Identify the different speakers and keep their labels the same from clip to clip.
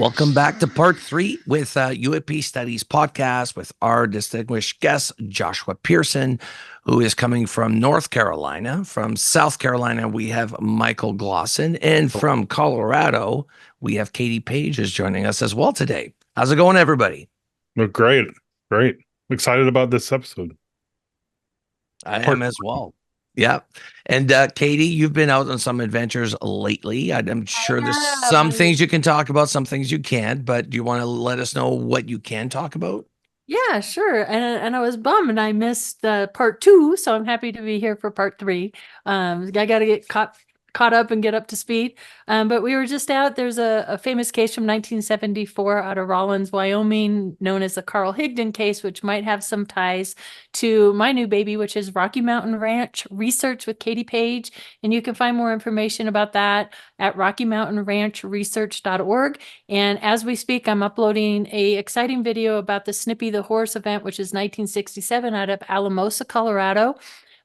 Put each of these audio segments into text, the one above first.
Speaker 1: Welcome back to part 3 with UAP Studies podcast with our distinguished guest, Joshua Pierson, who is coming from North Carolina. From South Carolina, we have Michael Glosson. And from Colorado, we have Katie Page is joining us as well today. How's it going, everybody?
Speaker 2: Well, great. I'm excited about this episode.
Speaker 1: I am as well. Yeah. And Katie, you've been out on some adventures lately. I'm sure there's some things you can talk about, some things you can't, but do you want to let us know what you can talk about?
Speaker 3: Yeah, sure. And I was bummed I missed part 2, so I'm happy to be here for part 3. I got to get caught up and get up to speed. But we were just out. There's a famous case from 1974 out of Rawlins, Wyoming, known as the Carl Higdon case, which might have some ties to my new baby, which is Rocky Mountain Ranch Research with Katie Page. And you can find more information about that at RockyMountainRanchResearch.org. And as we speak, I'm uploading a exciting video about the Snippy the Horse event, which is 1967 out of Alamosa, Colorado.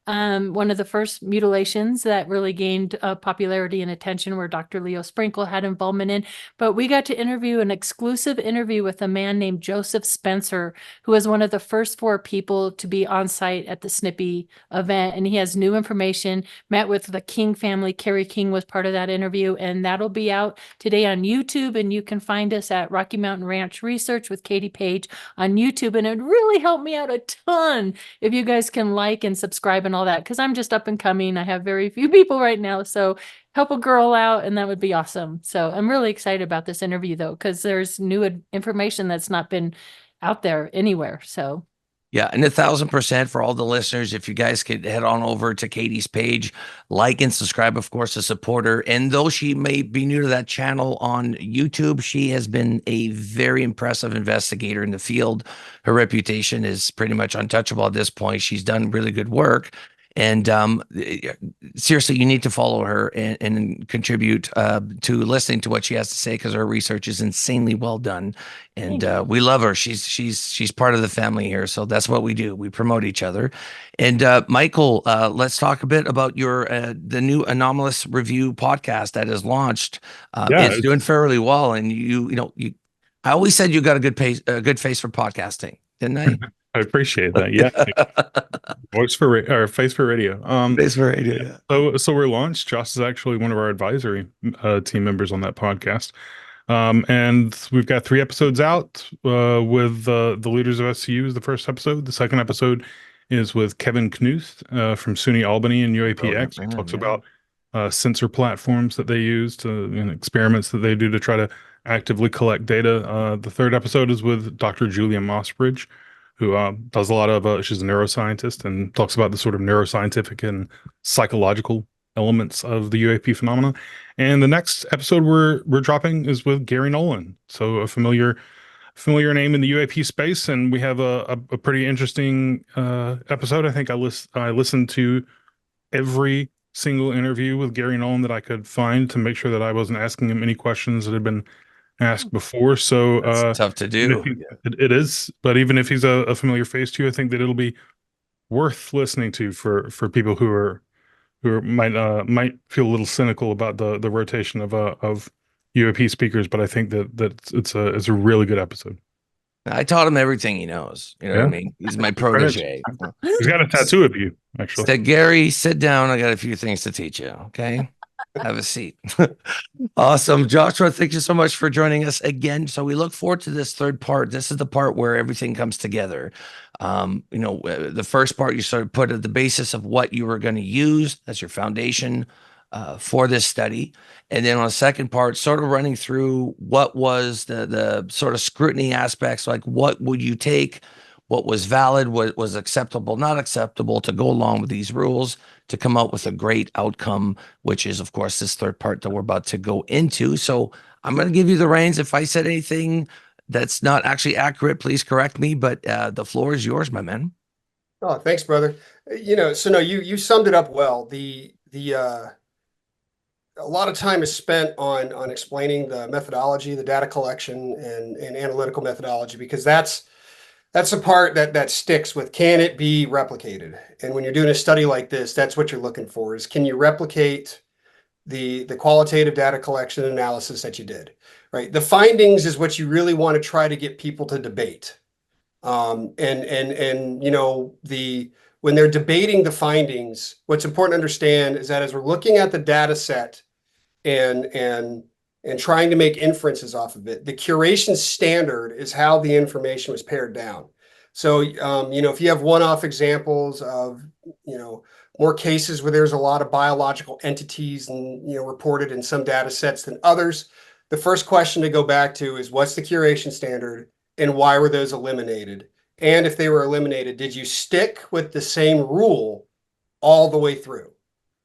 Speaker 3: One of the first mutilations that really gained popularity and attention, where Dr. Leo Sprinkle had involvement in. But we got to interview an exclusive interview with a man named Joseph Spencer, who was one of the first 4 people to be on site at the Snippy event. And he has new information, met with the King family. Carrie King was part of that interview, and that'll be out today on YouTube. And you can find us at Rocky Mountain Ranch Research with Katie Page on YouTube. And it really helped me out a ton if you guys can like and subscribe and all that, because I'm just up and coming. I have very few people right now, so help a girl out and that would be awesome. So I'm really excited about this interview though, because there's new information that's not been out there anywhere. So
Speaker 1: yeah, and 1,000% for all the listeners. If you guys could head on over to Katie's page, like and subscribe, of course, to support her. And though she may be new to that channel on YouTube, she has been a very impressive investigator in the field. Her reputation is pretty much untouchable at this point. She's done really good work. And seriously, you need to follow her and contribute to listening to what she has to say, because her research is insanely well done, and we love her. She's part of the family here, so that's what we do. We promote each other. And Michael, let's talk a bit about your the new Anomalous Review podcast that is launched. It's doing fairly well, and I always said you got a good face for podcasting, didn't I?
Speaker 2: I appreciate that. Yeah. Face for radio.
Speaker 1: Face for radio. Yeah.
Speaker 2: So we're launched. Josh is actually one of our advisory team members on that podcast. And we've got 3 episodes out with the leaders of SCU is the first episode. The second episode is with Kevin Knuth from SUNY Albany and UAPX. He talks about sensor platforms that they use and experiments that they do to try to actively collect data. The third episode is with Dr. Julia Mossbridge, who does a lot of, she's a neuroscientist and talks about the sort of neuroscientific and psychological elements of the UAP phenomena. And the next episode we're dropping is with Gary Nolan. So a familiar name in the UAP space. And we have a pretty interesting episode. I think I listened to every single interview with Gary Nolan that I could find to make sure that I wasn't asking him any questions that had been asked before. So
Speaker 1: that's tough to do.
Speaker 2: It is, but even if he's a familiar face to you, I think that it'll be worth listening to for people who might feel a little cynical about the rotation of UAP speakers. But I think that it's a really good episode.
Speaker 1: I taught him everything he knows. You know what I mean? He's my protege.
Speaker 2: He's got a tattoo of you, actually.
Speaker 1: Said, Gary, sit down. I got a few things to teach you. Okay. Have a seat. Awesome. Joshua, thank you so much for joining us again. So we look forward to this third part. This is the part where everything comes together. The first part, you sort of put at the basis of what you were going to use as your foundation for this study. And then on the second part, sort of running through what was the sort of scrutiny aspects, like what would you take, what was valid, what was acceptable, not acceptable, to go along with these rules to come up with a great outcome, which is, of course, this third part that we're about to go into. So I'm going to give you the reins. If I said anything that's not actually accurate, please correct me, but the floor is yours, my man.
Speaker 4: Oh, thanks, brother. You summed it up well. A lot of time is spent on explaining the methodology, the data collection, and analytical methodology, because that's the part that sticks with, can it be replicated? And when you're doing a study like this, that's what you're looking for, is can you replicate the qualitative data collection and analysis that you did, right? The findings is what you really want to try to get people to debate. And you know, when they're debating the findings, what's important to understand is that as we're looking at the data set and trying to make inferences off of it, the curation standard is how the information was pared down. So, you know, if you have one-off examples of, you know, more cases where there's a lot of biological entities and, you know, reported in some data sets than others, the first question to go back to is what's the curation standard and why were those eliminated? And if they were eliminated, did you stick with the same rule all the way through,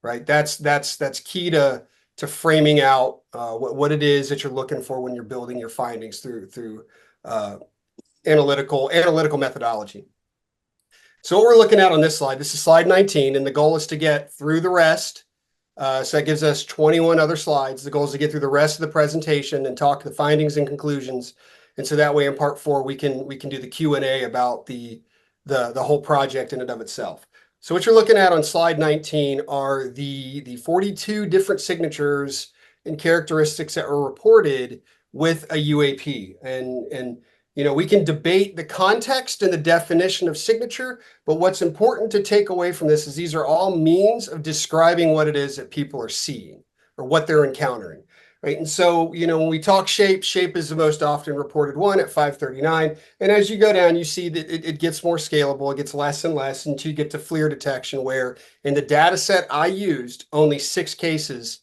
Speaker 4: right? That's key to framing out what it is that you're looking for when you're building your findings through analytical methodology. So what we're looking at on this is slide 19, and the goal is to get through the rest. So that gives us 21 other slides. The goal is to get through the rest of the presentation and talk the findings and conclusions. And so that way in part 4, we can do the Q&A about the whole project in and of itself. So what you're looking at on slide 19 are the 42 different signatures and characteristics that were reported with a UAP. And you know, we can debate the context and the definition of signature, but what's important to take away from this is these are all means of describing what it is that people are seeing or what they're encountering, right? And so, you know, when we talk shape is the most often reported one at 539. And as you go down, you see that it gets more scalable, it gets less and less until you get to FLIR detection, where in the data set I used, only 6 cases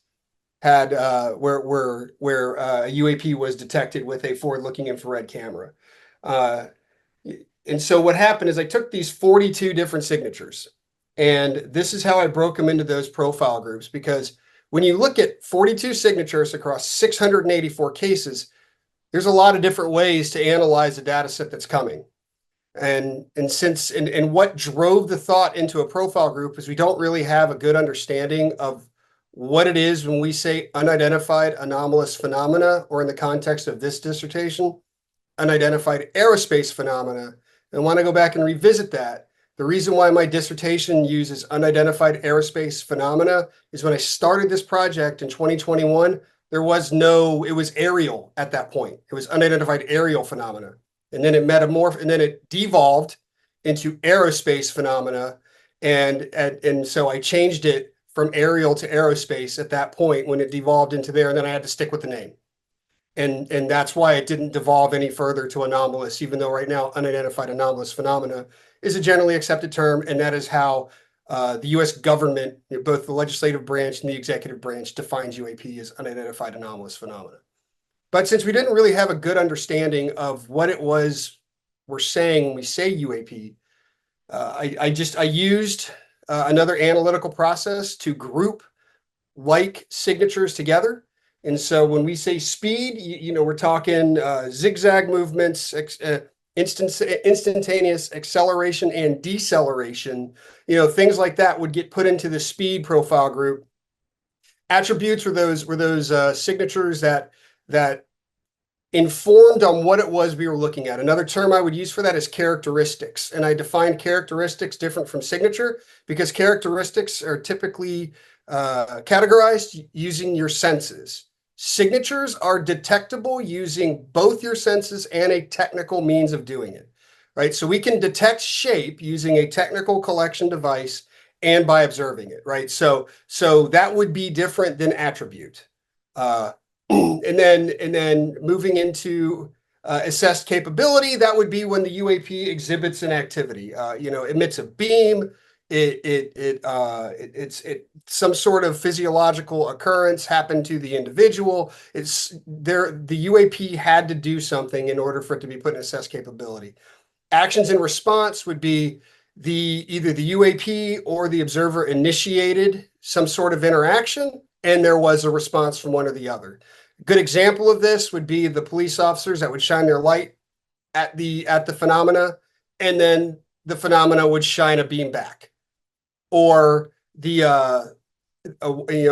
Speaker 4: had where a UAP was detected with a forward-looking infrared camera. And so what happened is I took these 42 different signatures, and this is how I broke them into those profile groups, because when you look at 42 signatures across 684 cases, there's a lot of different ways to analyze the data set that's coming. And what drove the thought into a profile group is we don't really have a good understanding of what it is when we say unidentified anomalous phenomena, or in the context of this dissertation, unidentified aerospace phenomena. And want to go back and revisit that. The reason why my dissertation uses unidentified aerospace phenomena is when I started this project in 2021, it was aerial at that point. It was unidentified aerial phenomena. And then it devolved into aerospace phenomena. And so I changed it from aerial to aerospace at that point when it devolved into there, and then I had to stick with the name. And that's why it didn't devolve any further to anomalous, even though right now unidentified anomalous phenomena is a generally accepted term, and that is how the U.S. government, both the legislative branch and the executive branch, defines UAP as unidentified anomalous phenomena. But since we didn't really have a good understanding of what it was we're saying when we say UAP, I used another analytical process to group like signatures together. And so when we say speed, you know, we're talking zigzag movements, instantaneous acceleration and deceleration, you know, things like that would get put into the speed profile group. Attributes were those signatures that informed on what it was we were looking at. Another term I would use for that is characteristics. And I define characteristics different from signature because characteristics are typically categorized using your senses. Signatures are detectable using both your senses and a technical means of doing it, right? So we can detect shape using a technical collection device and by observing it, right? So that would be different than attribute. And then moving into assessed capability, that would be when the UAP exhibits an activity, you know, emits a beam, it's some sort of physiological occurrence happened to the individual. The UAP had to do something in order for it to be put in assessed capability. Actions in response would be either the UAP or the observer initiated some sort of interaction, and there was a response from one or the other. A good example of this would be the police officers that would shine their light at the phenomena, and then the phenomena would shine a beam back. Or you know,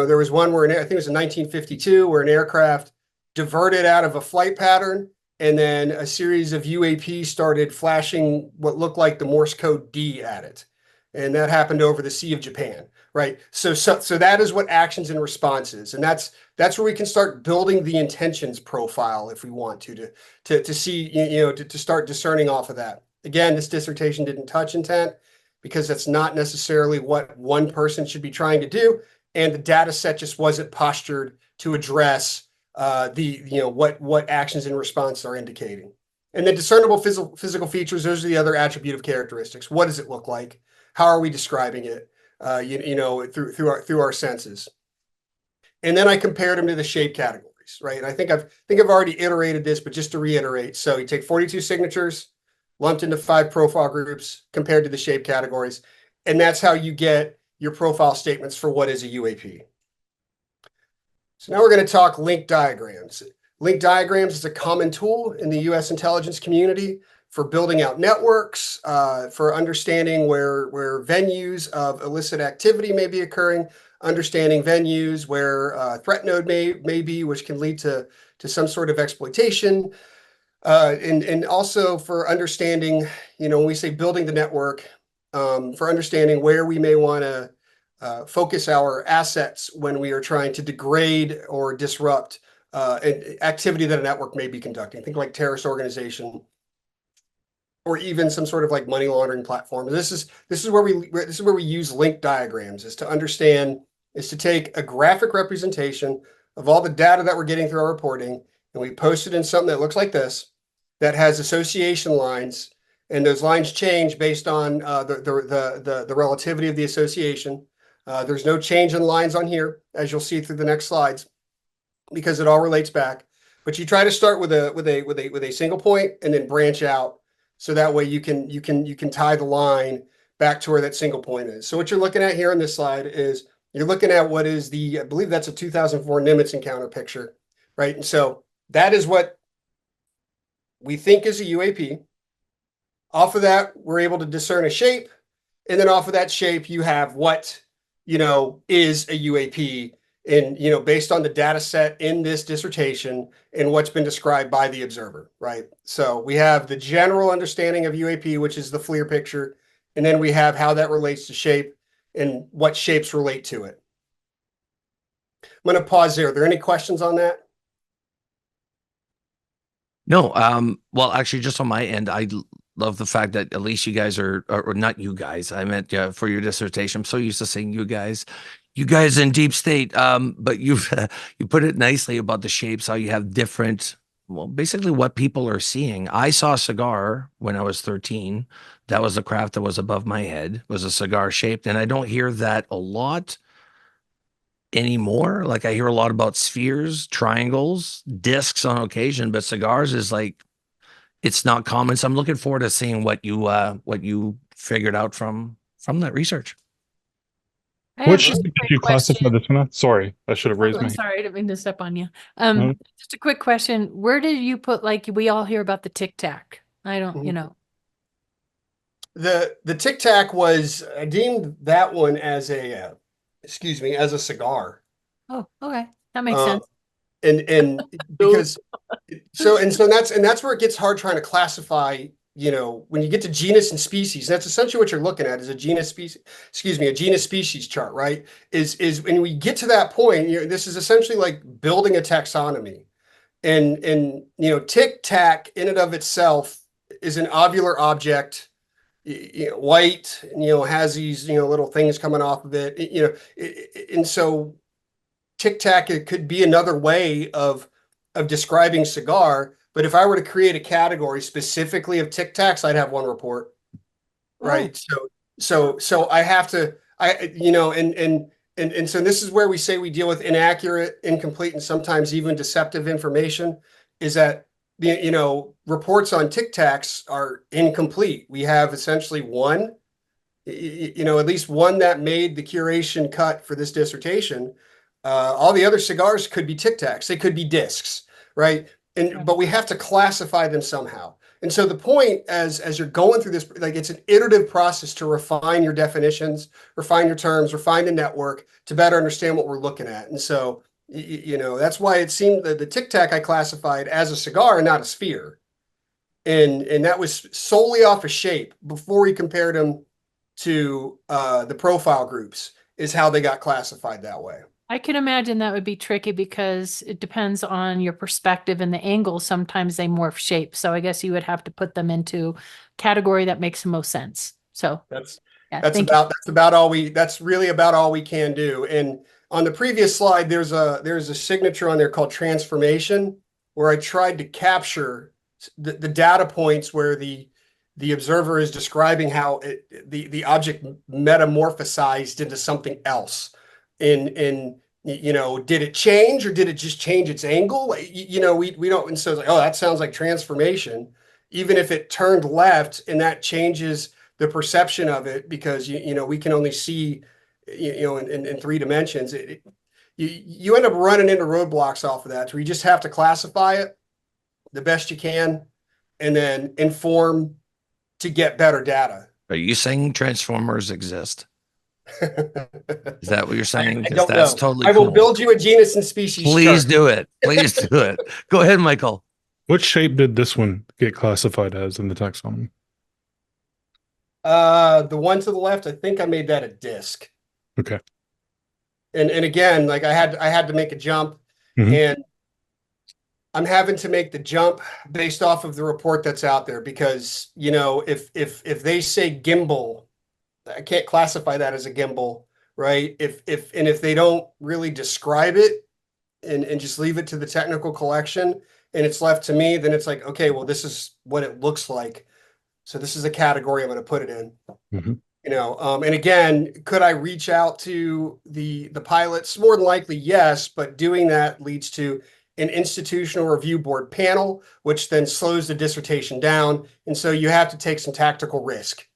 Speaker 4: there was one where I think it was in 1952 where an aircraft diverted out of a flight pattern, and then a series of UAP started flashing what looked like the Morse code D at it. and that happened over the Sea of Japan, right? So that is what actions and responses, and that's where we can start building the intentions profile if we want to see, to start discerning off of that. Again, this dissertation didn't touch intent because that's not necessarily what one person should be trying to do, and the data set just wasn't postured to address what actions and response are indicating. And the discernible physical features, those are the other attributive characteristics. What does it look like? How are we describing it? Through our senses. And then I compared them to the shape categories, right? And I think I've already iterated this, but just to reiterate. So you take 42 signatures, lumped into 5 profile groups, compared to the shape categories, and that's how you get your profile statements for what is a UAP. So now we're going to talk link diagrams. Link diagrams is a common tool in the U.S. intelligence community for building out networks, for understanding where venues of illicit activity may be occurring, understanding venues where a threat node may be, which can lead to some sort of exploitation, and also for understanding, when we say building the network, for understanding where we may want to focus our assets when we are trying to degrade or disrupt an activity that a network may be conducting. Think like terrorist organization, or even some sort of like money laundering platform. This is where we use link diagrams, is to take a graphic representation of all the data that we're getting through our reporting, and we post it in something that looks like this, that has association lines, and those lines change based on the relativity of the association. There's no change in lines on here, as you'll see through the next slides, because it all relates back. But you try to start with a single point and then branch out, so that way you can tie the line back to where that single point is. So what you're looking at here on this slide is you're looking at what is I believe that's a 2004 Nimitz encounter picture, right? And so that is what we think is a UAP. Off of that, we're able to discern a shape, and then off of that shape, you have what is a UAP, and based on the data set in this dissertation and what's been described by the observer, right? So we have the general understanding of UAP, which is the FLIR picture, and then we have how that relates to shape and what shapes relate to it. I'm going to pause there. Are there any questions on that?
Speaker 1: No, well, actually, just on my end, I love the fact that at least you guys or not you guys, I meant for your dissertation. I'm so used to saying you guys in deep state, but you put it nicely about the shapes, how you have different, well, basically what people are seeing. I saw a cigar when I was 13. That was the craft that was above my head, was a cigar shaped, and I don't hear that a lot anymore. Like I hear a lot about spheres, triangles, discs on occasion, but cigars is like, it's not common. So I'm looking forward to seeing what you figured out from that research.
Speaker 2: What should you classify this one at? Sorry, I should have raised my hand.
Speaker 3: Sorry, I didn't mean to step on you.
Speaker 2: No.
Speaker 3: Just a quick question. Where did you put, like, we all hear about the Tic Tac? I don't,
Speaker 4: The Tic Tac was, I deemed that one as as a cigar.
Speaker 3: Oh, okay. That makes sense.
Speaker 4: And because that's where it gets hard trying to classify, when you get to genus and species. That's essentially what you're looking at, is a genus species chart, right? Is when we get to that point, this is essentially like building a taxonomy. And Tic Tac in and of itself is an ovular object, white, has these, little things coming off of it, and so Tic Tac, it could be another way of describing cigar. But if I were to create a category specifically of Tic Tacs, I'd have one report, right? So I have to, and so this is where we say we deal with inaccurate, incomplete, and sometimes even deceptive information, is that reports on Tic Tacs are incomplete. We have essentially one, at least one that made the curation cut for this dissertation. All the other cigars could be Tic Tacs. They could be discs, right? But we have to classify them somehow. And so the point, as you're going through this, like, it's an iterative process to refine your definitions, refine your terms, refine the network to better understand what we're looking at. And so, that's why it seemed that the Tic Tac I classified as a cigar and not a sphere. And that was solely off of shape before we compared them to the profile groups is how they got classified that way.
Speaker 3: I can imagine that would be tricky because it depends on your perspective and the angle. Sometimes they morph shape. So I guess you would have to put them into category that makes the most sense. So
Speaker 4: That's
Speaker 3: yeah,
Speaker 4: that's really about all we can do. And on the previous slide, there's a signature on there called transformation, where I tried to capture the data points where the observer is describing how the object metamorphosized into something else. In did it change, or did it just change its angle? We don't, and so it's like, oh, that sounds like transformation. Even if it turned left and that changes the perception of it, because we can only see in 3 dimensions, you end up running into roadblocks off of that. So you just have to classify it the best you can and then inform to get better data.
Speaker 1: Are you saying transformers exist? Is that what you're saying?
Speaker 4: I don't
Speaker 1: that's
Speaker 4: know.
Speaker 1: Totally
Speaker 4: I will
Speaker 1: cool.
Speaker 4: build you a genus and species
Speaker 1: Please
Speaker 4: chart.
Speaker 1: do it. Please do it. Go ahead, Michael.
Speaker 2: What shape did this one get classified as in the taxonomy?
Speaker 4: The one to the left, I think I made that a disc.
Speaker 2: Okay.
Speaker 4: And again, like I had to make a jump, and I'm having to make the jump based off of the report that's out there, because if they say gimbal, I can't classify that as a gimbal, right? If they don't really describe it and just leave it to the technical collection and it's left to me, then it's like, okay, well, this is what it looks like. So this is a category I'm going to put it in. And again, could I reach out to the pilots? More than likely, yes, but doing that leads to an institutional review board panel, which then slows the dissertation down. And so you have to take some tactical risk.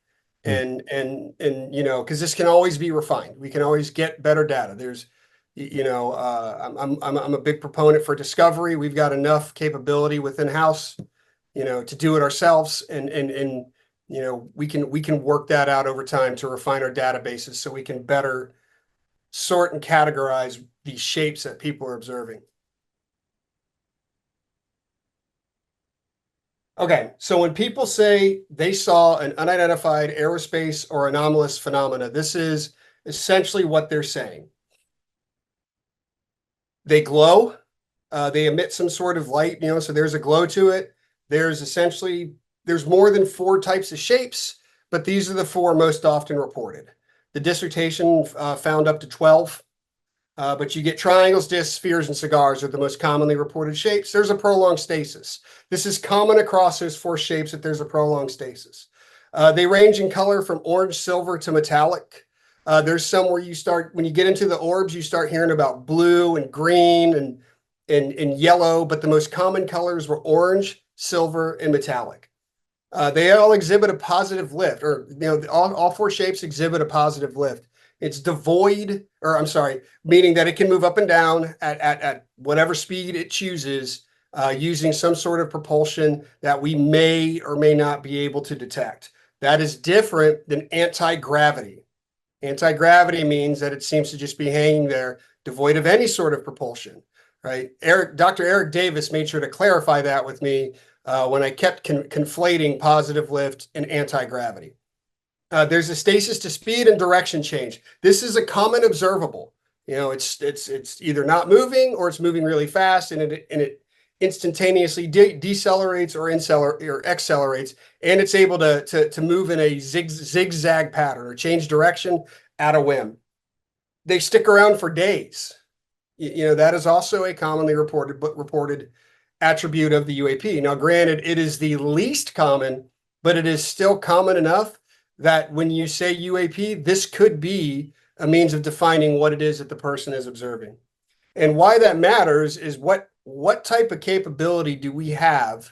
Speaker 4: And because this can always be refined. We can always get better data. There's, I'm a big proponent for discovery. We've got enough capability within house, to do it ourselves, and we can work that out over time to refine our databases so we can better sort and categorize these shapes that people are observing. Okay, so when people say they saw an unidentified aerospace or anomalous phenomena, this is essentially what they're saying. They glow, they emit some sort of light, so there's a glow to it. There's more than 4 types of shapes, but these are the 4 most often reported. The dissertation found up to 12. But you get triangles, discs, spheres, and cigars are the most commonly reported shapes. There's a prolonged stasis. This is common across those 4 shapes, that there's a prolonged stasis. They range in color from orange, silver to metallic. There's some where when you get into the orbs, you start hearing about blue and green and yellow, but the most common colors were orange, silver, and metallic. They all exhibit a positive lift, or all 4 shapes exhibit a positive lift. It's devoid, meaning that it can move up and down at whatever speed it chooses, using some sort of propulsion that we may or may not be able to detect. That is different than anti-gravity. Anti-gravity means that it seems to just be hanging there, devoid of any sort of propulsion, right? Dr. Eric Davis made sure to clarify that with me when I kept conflating positive lift and anti-gravity. There's a stasis to speed and direction change. This is a common observable. It's either not moving or it's moving really fast, and it instantaneously decelerates or accelerates, and it's able to move in a zigzag pattern or change direction at a whim. They stick around for days. That is also a commonly reported attribute of the UAP. Now, granted, it is the least common, but it is still common enough that when you say UAP, this could be a means of defining what it is that the person is observing. And why that matters is what type of capability do we have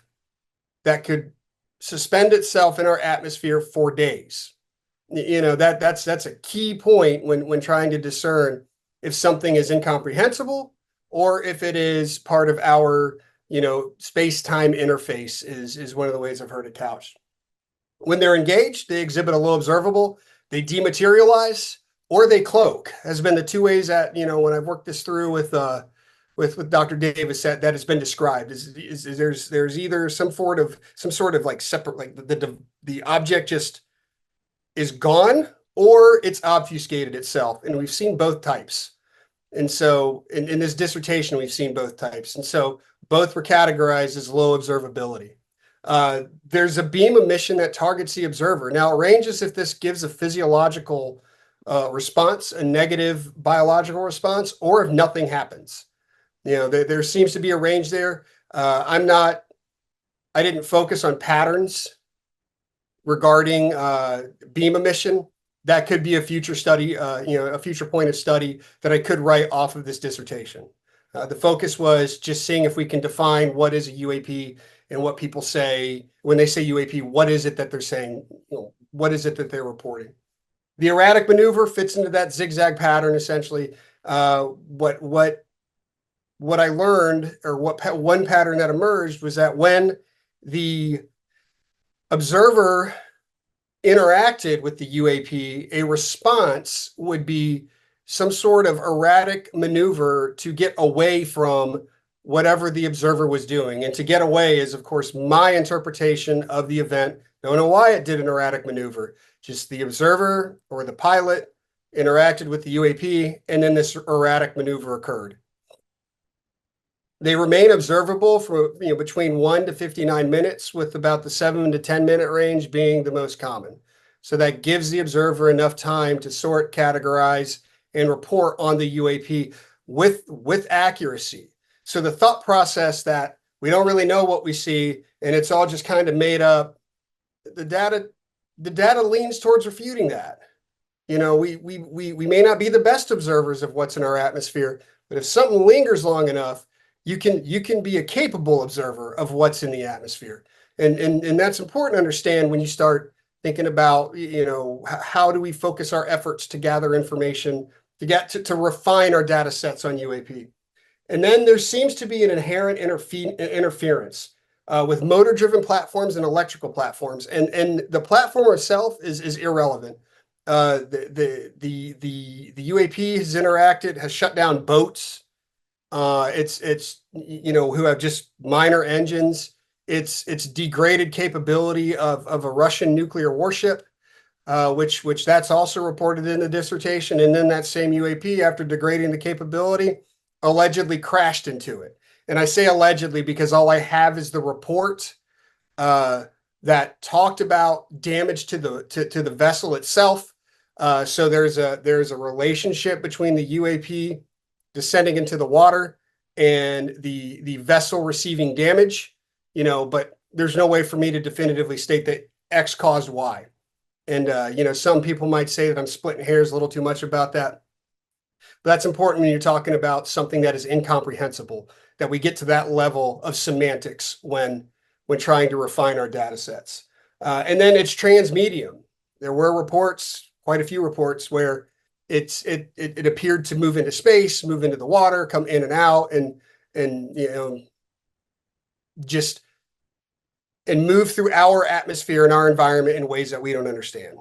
Speaker 4: that could suspend itself in our atmosphere for days? That's a key point when trying to discern if something is incomprehensible or if it is part of our space-time interface is one of the ways I've heard it couched. When they're engaged, they exhibit a low observable, they dematerialize, or they cloak. Has been the 2 ways that, when I've worked this through with Dr. Davis, that has been described. There's either some sort of like separate, like the object just is gone, or it's obfuscated itself. And we've seen both types. And so in this dissertation, we've seen both types. And so both were categorized as low observability. There's a beam emission that targets the observer. Now, it ranges if this gives a physiological response, a negative biological response, or if nothing happens. There seems to be a range there. I didn't focus on patterns regarding beam emission. That could be a future study, a future point of study that I could write off of this dissertation. The focus was just seeing if we can define what is a UAP and what people say when they say UAP, what is it that they're saying? What is it that they're reporting? The erratic maneuver fits into that zigzag pattern, essentially. What I learned, or one pattern that emerged, was that when the observer interacted with the UAP, a response would be some sort of erratic maneuver to get away from whatever the observer was doing. And to get away is, of course, my interpretation of the event. Don't know why it did an erratic maneuver. Just the observer or the pilot interacted with the UAP, and then this erratic maneuver occurred. They remain observable for between 1 to 59 minutes, with about the 7 to 10 minute range being the most common. So that gives the observer enough time to sort, categorize, and report on the UAP with accuracy. So the thought process that we don't really know what we see and it's all just kind of made up, the data leans towards refuting that. We may not be the best observers of what's in our atmosphere, but if something lingers long enough, you can be a capable observer of what's in the atmosphere. And that's important to understand when you start thinking about, how do we focus our efforts to gather information, to refine our data sets on UAP. And then there seems to be an inherent interference with motor-driven platforms and electrical platforms. And the platform itself is irrelevant. The UAP has interacted, has shut down boats. It's who have just minor engines. It's degraded capability of a Russian nuclear warship, which that's also reported in the dissertation. And then that same UAP, after degrading the capability, allegedly crashed into it. And I say allegedly because all I have is the report that talked about damage to the vessel itself. So there's a relationship between the UAP descending into the water and the vessel receiving damage, but there's no way for me to definitively state that X caused Y. And, some people might say that I'm splitting hairs a little too much about that. But that's important when you're talking about something that is incomprehensible, that we get to that level of semantics when trying to refine our data sets. And then it's transmedium. There were reports, quite a few reports, where it appeared to move into space, move into the water, come in and out, and move through our atmosphere and our environment in ways that we don't understand.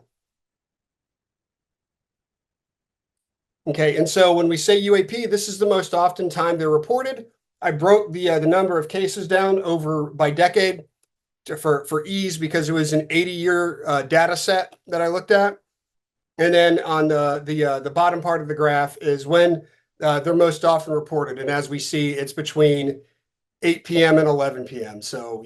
Speaker 4: Okay, and so when we say UAP, this is the most often time they're reported. I broke the number of cases down over by decade for ease, because it was an 80-year data set that I looked at. And then on the bottom part of the graph is when they're most often reported. And as we see, it's between 8 p.m. and 11 p.m. So,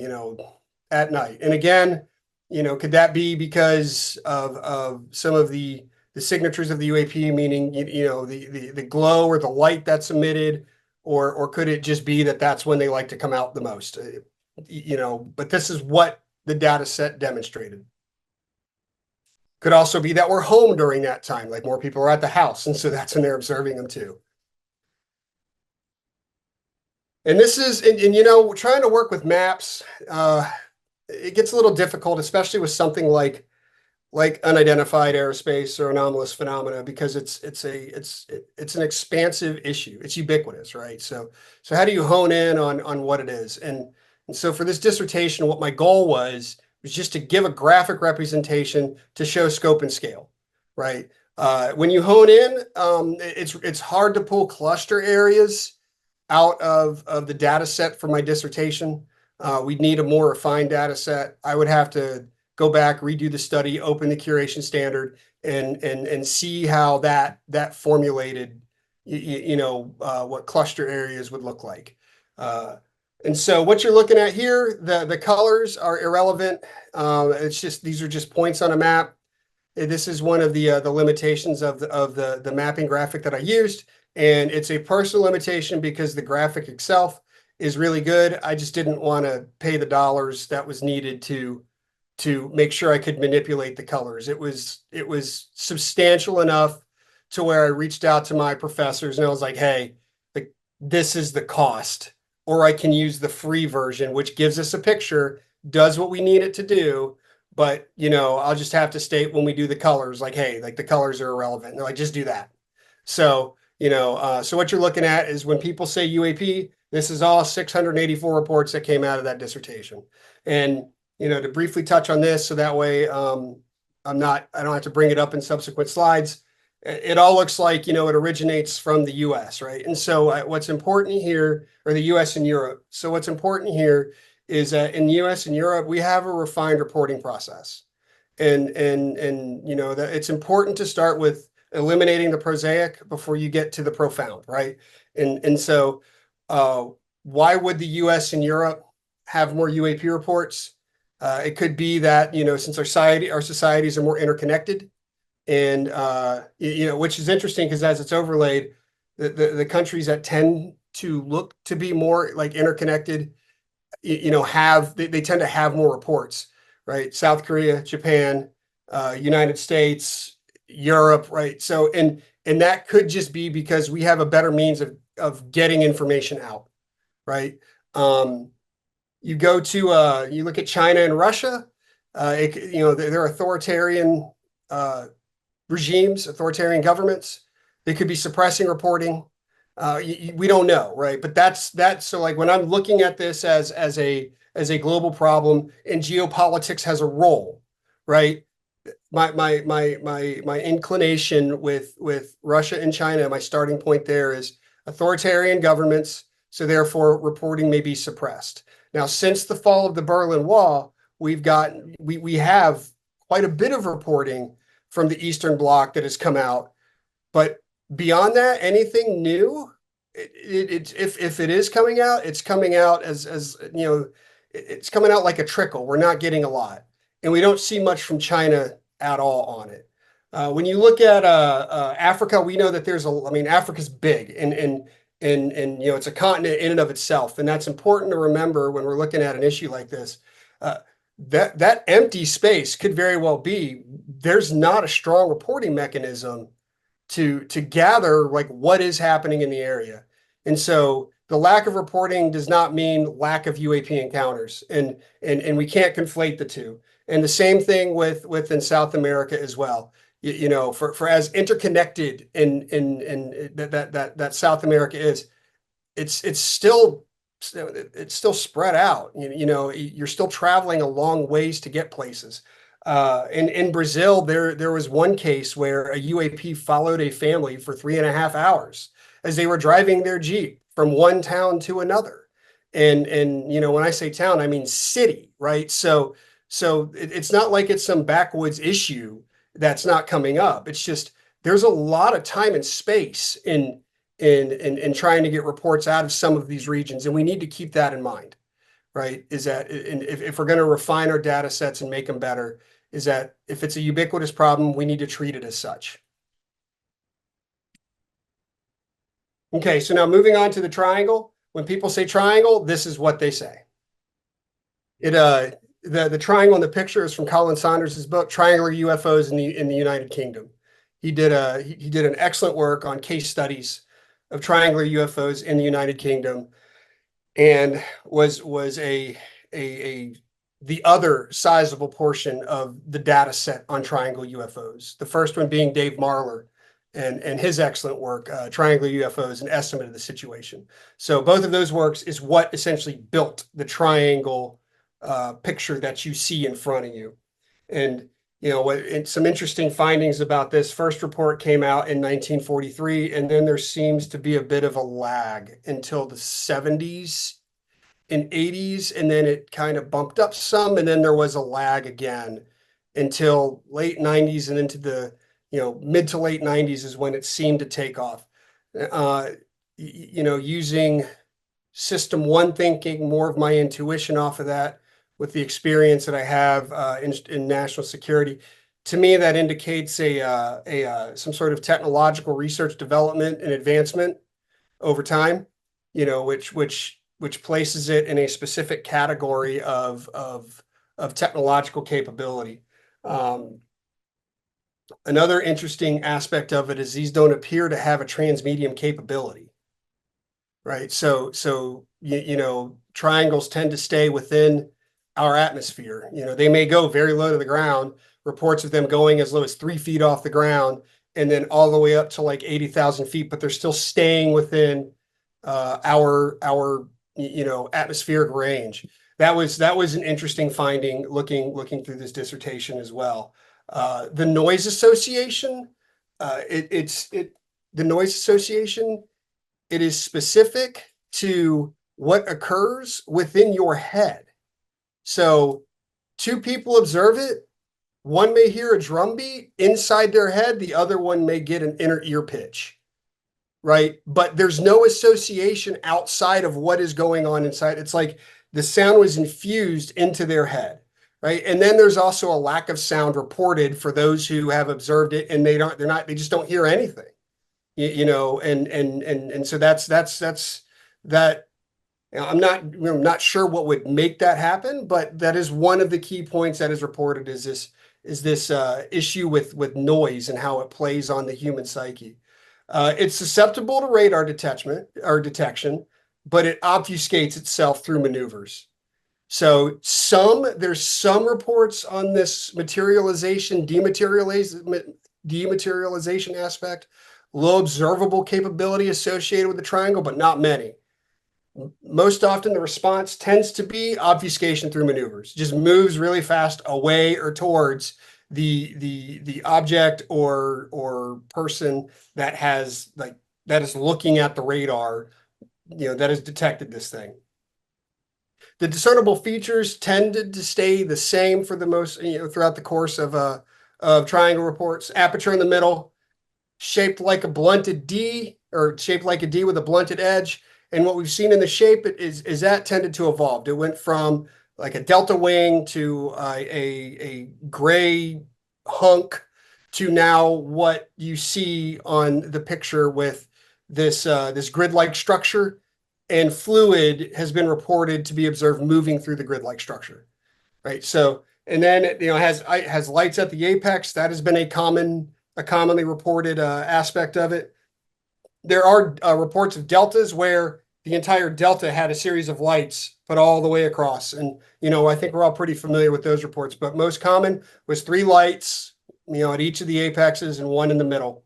Speaker 4: at night. And again, could that be because of some of the signatures of the UAP, meaning, the glow or the light that's emitted, or could it just be that that's when they like to come out the most? But this is what the data set demonstrated. Could also be that we're home during that time, like more people are at the house, and so that's when they're observing them too. And this is, trying to work with maps, it gets a little difficult, especially with something like unidentified aerospace or anomalous phenomena, because it's an expansive issue. It's ubiquitous, right? So how do you hone in on what it is? And so for this dissertation, what my goal was just to give a graphic representation to show scope and scale, right? When you hone in, it's hard to pull cluster areas out of the data set for my dissertation. We'd need a more refined data set. I would have to go back, redo the study, open the curation standard, and see how that formulated, what cluster areas would look like. And so what you're looking at here, the colors are irrelevant. It's just, these are just points on a map. This is one of the limitations of the mapping graphic that I used, and it's a personal limitation because the graphic itself is really good. I just didn't want to pay the dollars that was needed to make sure I could manipulate the colors. It was substantial enough to where I reached out to my professors and I was like, hey, this is the cost, or I can use the free version, which gives us a picture, does what we need it to do. But, I'll just have to state when we do the colors, like, hey, like the colors are irrelevant. And they're like, just do that. So, so what you're looking at is when people say UAP, this is all 684 reports that came out of that dissertation. And, to briefly touch on this, so that way I don't have to bring it up in subsequent slides. It all looks like, it originates from the US, right? And so what's important here, or the US and Europe. So what's important here is that in the US and Europe, we have a refined reporting process. And that it's important to start with eliminating the prosaic before you get to the profound, right? And so why would the US and Europe have more UAP reports? It could be that, since our societies are more interconnected, and which is interesting because as it's overlaid, the countries that tend to look to be more like interconnected, they tend to have more reports, right? South Korea, Japan, United States, Europe, right? So and that could just be because we have a better means of getting information out, right? You go to you look at China and Russia, they're authoritarian regimes, authoritarian governments. They could be suppressing reporting. We don't know, right? But that's so like when I'm looking at this as a global problem, and geopolitics has a role, right? My inclination with Russia and China, my starting point there is authoritarian governments, so therefore reporting may be suppressed. Now, since the fall of the Berlin Wall, we have quite a bit of reporting from the Eastern Bloc that has come out, but beyond that, anything new, if it is coming out, it's coming out as it's coming out like a trickle. We're not getting a lot, and we don't see much from China at all on it. When you look at Africa, we know that Africa's big, and it's a continent in and of itself, and that's important to remember when we're looking at an issue like this. That empty space could very well be there's not a strong reporting mechanism to gather like what is happening in the area. And so the lack of reporting does not mean lack of UAP encounters, and we can't conflate the two. And the same thing within South America as well. For as interconnected in that South America is, it's still spread out. You're still traveling a long ways to get places. In Brazil, there was one case where a UAP followed a family for 3.5 hours as they were driving their Jeep from one town to another. And when I say town, I mean city, right? So it's not like it's some backwoods issue that's not coming up. It's just there's a lot of time and space in trying to get reports out of some of these regions, and we need to keep that in mind, right? Is that if we're going to refine our data sets and make them better, is that if it's a ubiquitous problem, we need to treat it as such. Okay, so now moving on to the triangle. When people say triangle, this is what they say. The triangle in the picture is from Colin Saunders' book, Triangular UFOs in the United Kingdom. He did an excellent work on case studies of triangular UFOs in the United Kingdom, and was the other sizable portion of the data set on triangle UFOs. The first one being Dave Marler and his excellent work, Triangular UFOs, an estimate of the situation. So both of those works is what essentially built the triangle picture that you see in front of you. And some interesting findings about this. First report came out in 1943, and then there seems to be a bit of a lag until the 70s and 80s, and then it kind of bumped up some, and then there was a lag again until late 90s and into the mid to late 90s is when it seemed to take off. Using system one thinking, more of my intuition off of that, with the experience that I have in national security. To me, that indicates some sort of technological research development and advancement over time, which places it in a specific category of technological capability. Another interesting aspect of it is these don't appear to have a transmedium capability, right? So triangles tend to stay within our atmosphere. They may go very low to the ground. Reports of them going as low as 3 feet off the ground, and then all the way up to like 80,000 feet, but they're still staying within our atmospheric range. That was an interesting finding looking through this dissertation as well. The noise association, the noise association, it is specific to what occurs within your head. So 2 people observe it. One may hear a drum beat inside their head. The other one may get an inner ear pitch, right? But there's no association outside of what is going on inside. It's like the sound was infused into their head, right? And then there's also a lack of sound reported for those who have observed it, and they just don't hear anything, and so that's that. I'm not sure what would make that happen, but that is one of the key points that is reported, is this issue with noise and how it plays on the human psyche. It's susceptible to radar detection, but it obfuscates itself through maneuvers. So there's some reports on this materialization, dematerialization aspect, low observable capability associated with the triangle, but not many. Most often the response tends to be obfuscation through maneuvers, just moves really fast away or towards the object or person that is looking at the radar, that has detected this thing. The discernible features tended to stay the same for the most, throughout the course of triangle reports. Aperture in the middle, shaped like a blunted D, or shaped like a D with a blunted edge. And what we've seen in the shape is that tended to evolve. It went from like a delta wing to a gray hunk to now what you see on the picture with this grid-like structure, and fluid has been reported to be observed moving through the grid-like structure, right? So, and then it has lights at the apex. That has been a commonly reported aspect of it. There are reports of deltas where the entire delta had a series of lights put all the way across. And, I think we're all pretty familiar with those reports, but most common was 3 lights, at each of the apexes and 1 in the middle.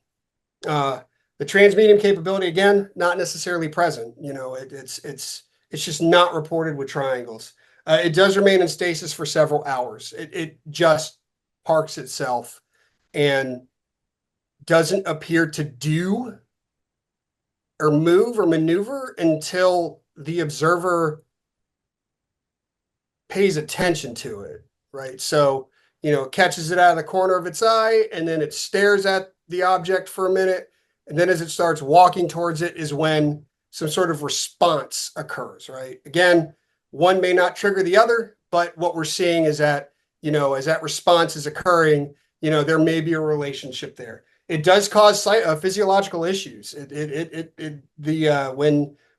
Speaker 4: The transmedium capability, again, not necessarily present. It's just not reported with triangles. It does remain in stasis for several hours. It just parks itself and doesn't appear to do or move or maneuver until the observer pays attention to it, right? So, catches it out of the corner of its eye, and then it stares at the object for a minute. And then as it starts walking towards it is when some sort of response occurs, right? Again, one may not trigger the other, but what we're seeing is that, as that response is occurring, there may be a relationship there. It does cause physiological issues. When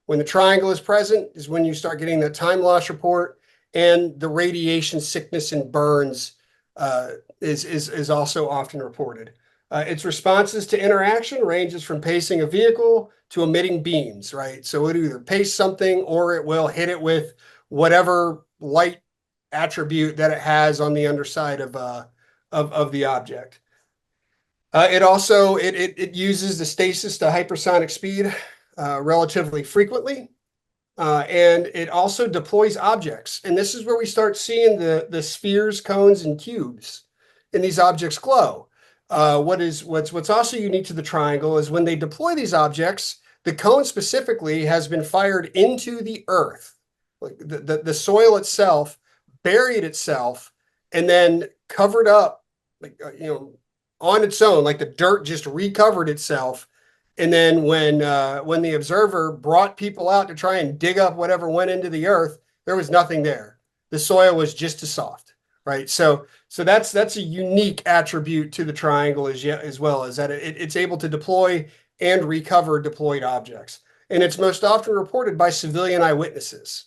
Speaker 4: the triangle is present is when you start getting the time loss report, and the radiation sickness and burns is also often reported. Its responses to interaction ranges from pacing a vehicle to emitting beams, right? So it either pace something or it will hit it with whatever light attribute that it has on the underside of the object. It also uses the stasis to hypersonic speed relatively frequently, and it also deploys objects. And this is where we start seeing the spheres, cones, and cubes, and these objects glow. What's also unique to the triangle is when they deploy these objects, the cone specifically has been fired into the earth, like the soil itself, buried itself, and then covered up, like on its own, like the dirt just recovered itself. And then when the observer brought people out to try and dig up whatever went into the earth, there was nothing there. The soil was just as soft, right? So that's a unique attribute to the triangle as well, is that it's able to deploy and recover deployed objects. And it's most often reported by civilian eyewitnesses.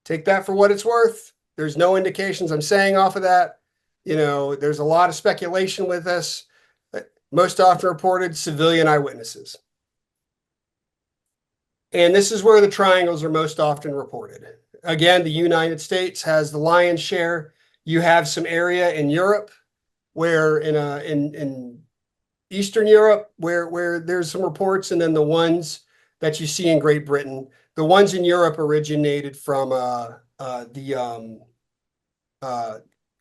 Speaker 4: Take that for what it's worth. There's no indications I'm saying off of that. There's a lot of speculation with this. Most often reported civilian eyewitnesses. And this is where the triangles are most often reported. Again, the United States has the lion's share. You have some area in Europe where in Eastern Europe where there's some reports, and then the ones that you see in Great Britain. The ones in Europe originated from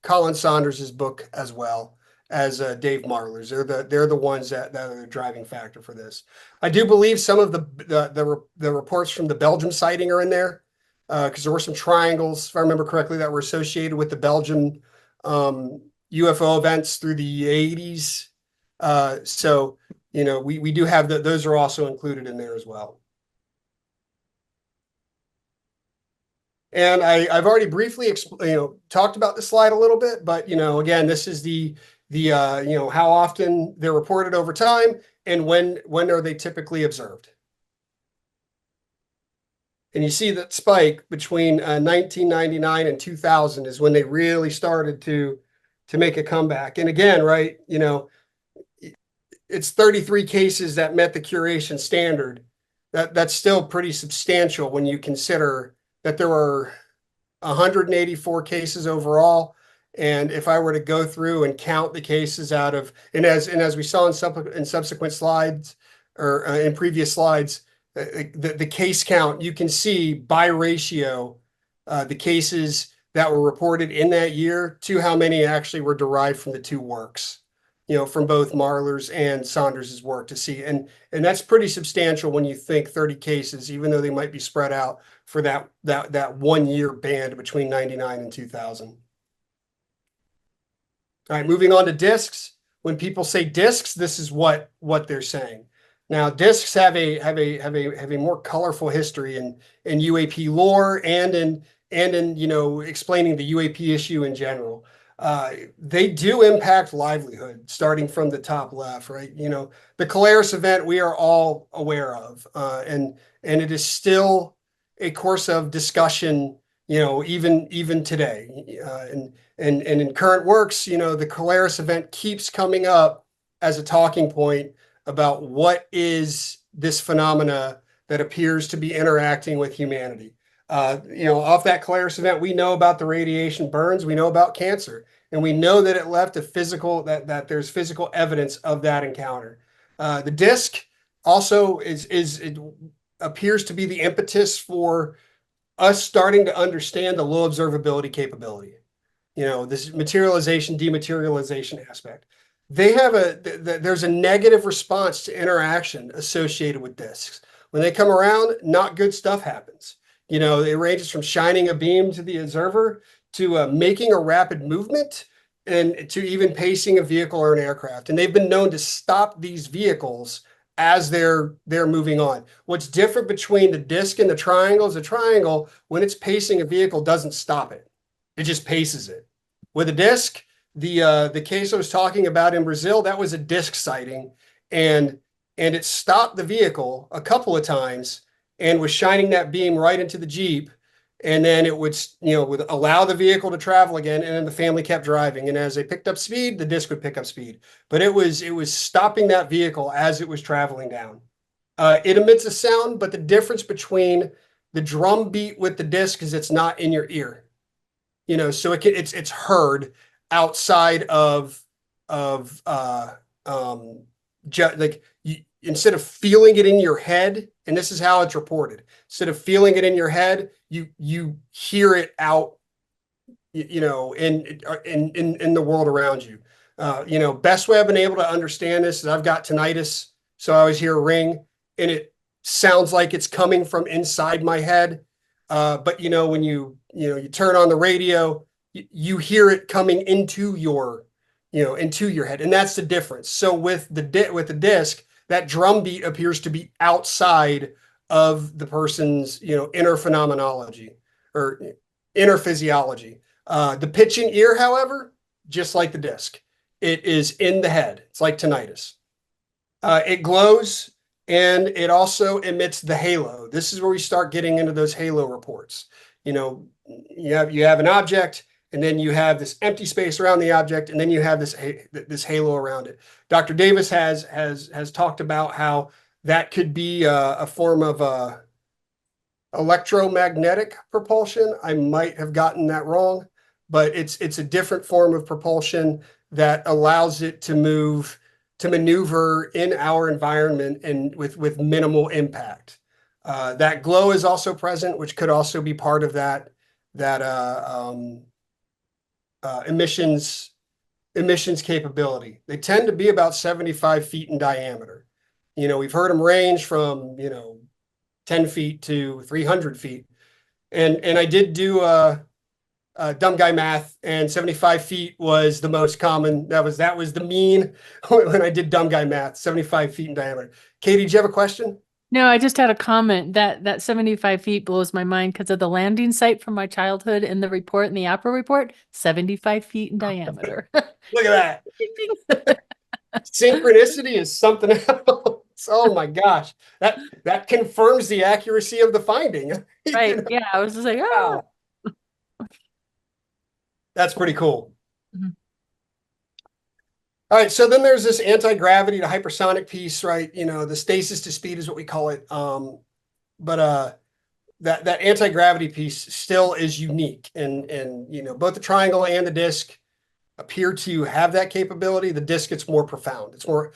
Speaker 4: Colin Saunders' book, as well as Dave Marler's. They're the ones that are the driving factor for this. I do believe some of the reports from the Belgium sighting are in there, because there were some triangles, if I remember correctly, that were associated with the Belgium UFO events through the 80s. So we do have those are also included in there as well. And I've already briefly talked about the slide a little bit, but again, this is the how often they're reported over time and when are they typically observed. And you see that spike between 1999 and 2000 is when they really started to make a comeback. And again, right, it's 33 cases that met the curation standard. That's still pretty substantial when you consider that there were 184 cases overall. And if I were to go through and count the cases out of, and as we saw in subsequent slides or in previous slides, the case count, you can see by ratio the cases that were reported in that year to how many actually were derived from the two works, from both Marler's and Saunders' work to see. And that's pretty substantial when you think 30 cases, even though they might be spread out for that 1 year band between 99 and 2000. All right, moving on to discs. When people say discs, this is what they're saying. Now, discs have a more colorful history in UAP lore and in explaining the UAP issue in general. They do impact livelihood, starting from the top left, right? The Colaris event we are all aware of, and it is still a course of discussion, even today. And in current works, the Colaris event keeps coming up as a talking point about what is this phenomena that appears to be interacting with humanity. Off that Colaris event, we know about the radiation burns, we know about cancer, and we know that it left a physical, that there's physical evidence of that encounter. The disc also it appears to be the impetus for us starting to understand the low observability capability. This materialization, dematerialization aspect. They have there's a negative response to interaction associated with discs. When they come around, not good stuff happens. It ranges from shining a beam to the observer to making a rapid movement and to even pacing a vehicle or an aircraft. And they've been known to stop these vehicles as they're moving on. What's different between the disc and the triangle is the triangle, when it's pacing a vehicle, doesn't stop it. It just paces it. With a disc, the case I was talking about in Brazil, that was a disc sighting, and it stopped the vehicle a couple of times and was shining that beam right into the Jeep, and then it would allow the vehicle to travel again, and then the family kept driving, and as they picked up speed, the disc would pick up speed. But it was stopping that vehicle as it was traveling down. It emits a sound, but the difference between the drum beat with the disc is it's not in your ear. So it's heard outside of instead of feeling it in your head, and this is how it's reported. Instead of feeling it in your head, you hear it out, in the world around you. Best way I've been able to understand this is I've got tinnitus, so I always hear a ring, and it sounds like it's coming from inside my head. But when you turn on the radio, you hear it coming into your into your head. And that's the difference. So with the disc, that drum beat appears to be outside of the person's, inner phenomenology or inner physiology. The pitching ear, however, just like the disc, it is in the head. It's like tinnitus. It glows and it also emits the halo. This is where we start getting into those halo reports. You have an object, and then you have this empty space around the object, and then you have this halo around it. Dr. Davis has talked about how that could be a form of electromagnetic propulsion. I might have gotten that wrong, but it's a different form of propulsion that allows it to maneuver in our environment and with minimal impact. That glow is also present, which could also be part of that emissions capability. They tend to be about 75 feet in diameter. We've heard them range from 10 feet to 300 feet. And I did do dumb guy math, and 75 feet was the most common. That was the mean when I did dumb guy math, 75 feet in diameter. Katie, did you have a question?
Speaker 3: No, I just had a comment that 75 feet blows my mind because of the landing site from my childhood in the report, in the APRA report, 75 feet in diameter.
Speaker 4: Look at that. Synchronicity is something else. Oh my gosh. That confirms the accuracy of the finding.
Speaker 3: Right. Yeah. I was just like, oh.
Speaker 4: Wow. That's pretty cool.
Speaker 3: Mm-hmm.
Speaker 4: All right, so then there's this anti-gravity to hypersonic piece, right? The stasis to speed is what we call it. But that anti-gravity piece still is unique, and both the triangle and the disc appear to have that capability. The disc, it's more profound. It's more,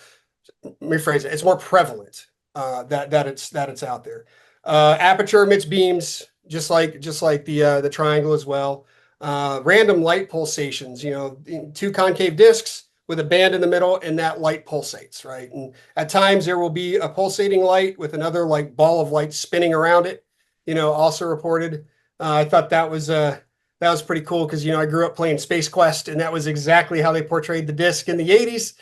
Speaker 4: let me phrase it, it's more prevalent that it's out there. Aperture emits beams, just like the triangle as well. Random light pulsations, two concave discs with a band in the middle, and that light pulsates, right? And at times there will be a pulsating light with another like ball of light spinning around it, also reported. I thought that was pretty cool because, I grew up playing Space Quest, and that was exactly how they portrayed the disc in the 80s,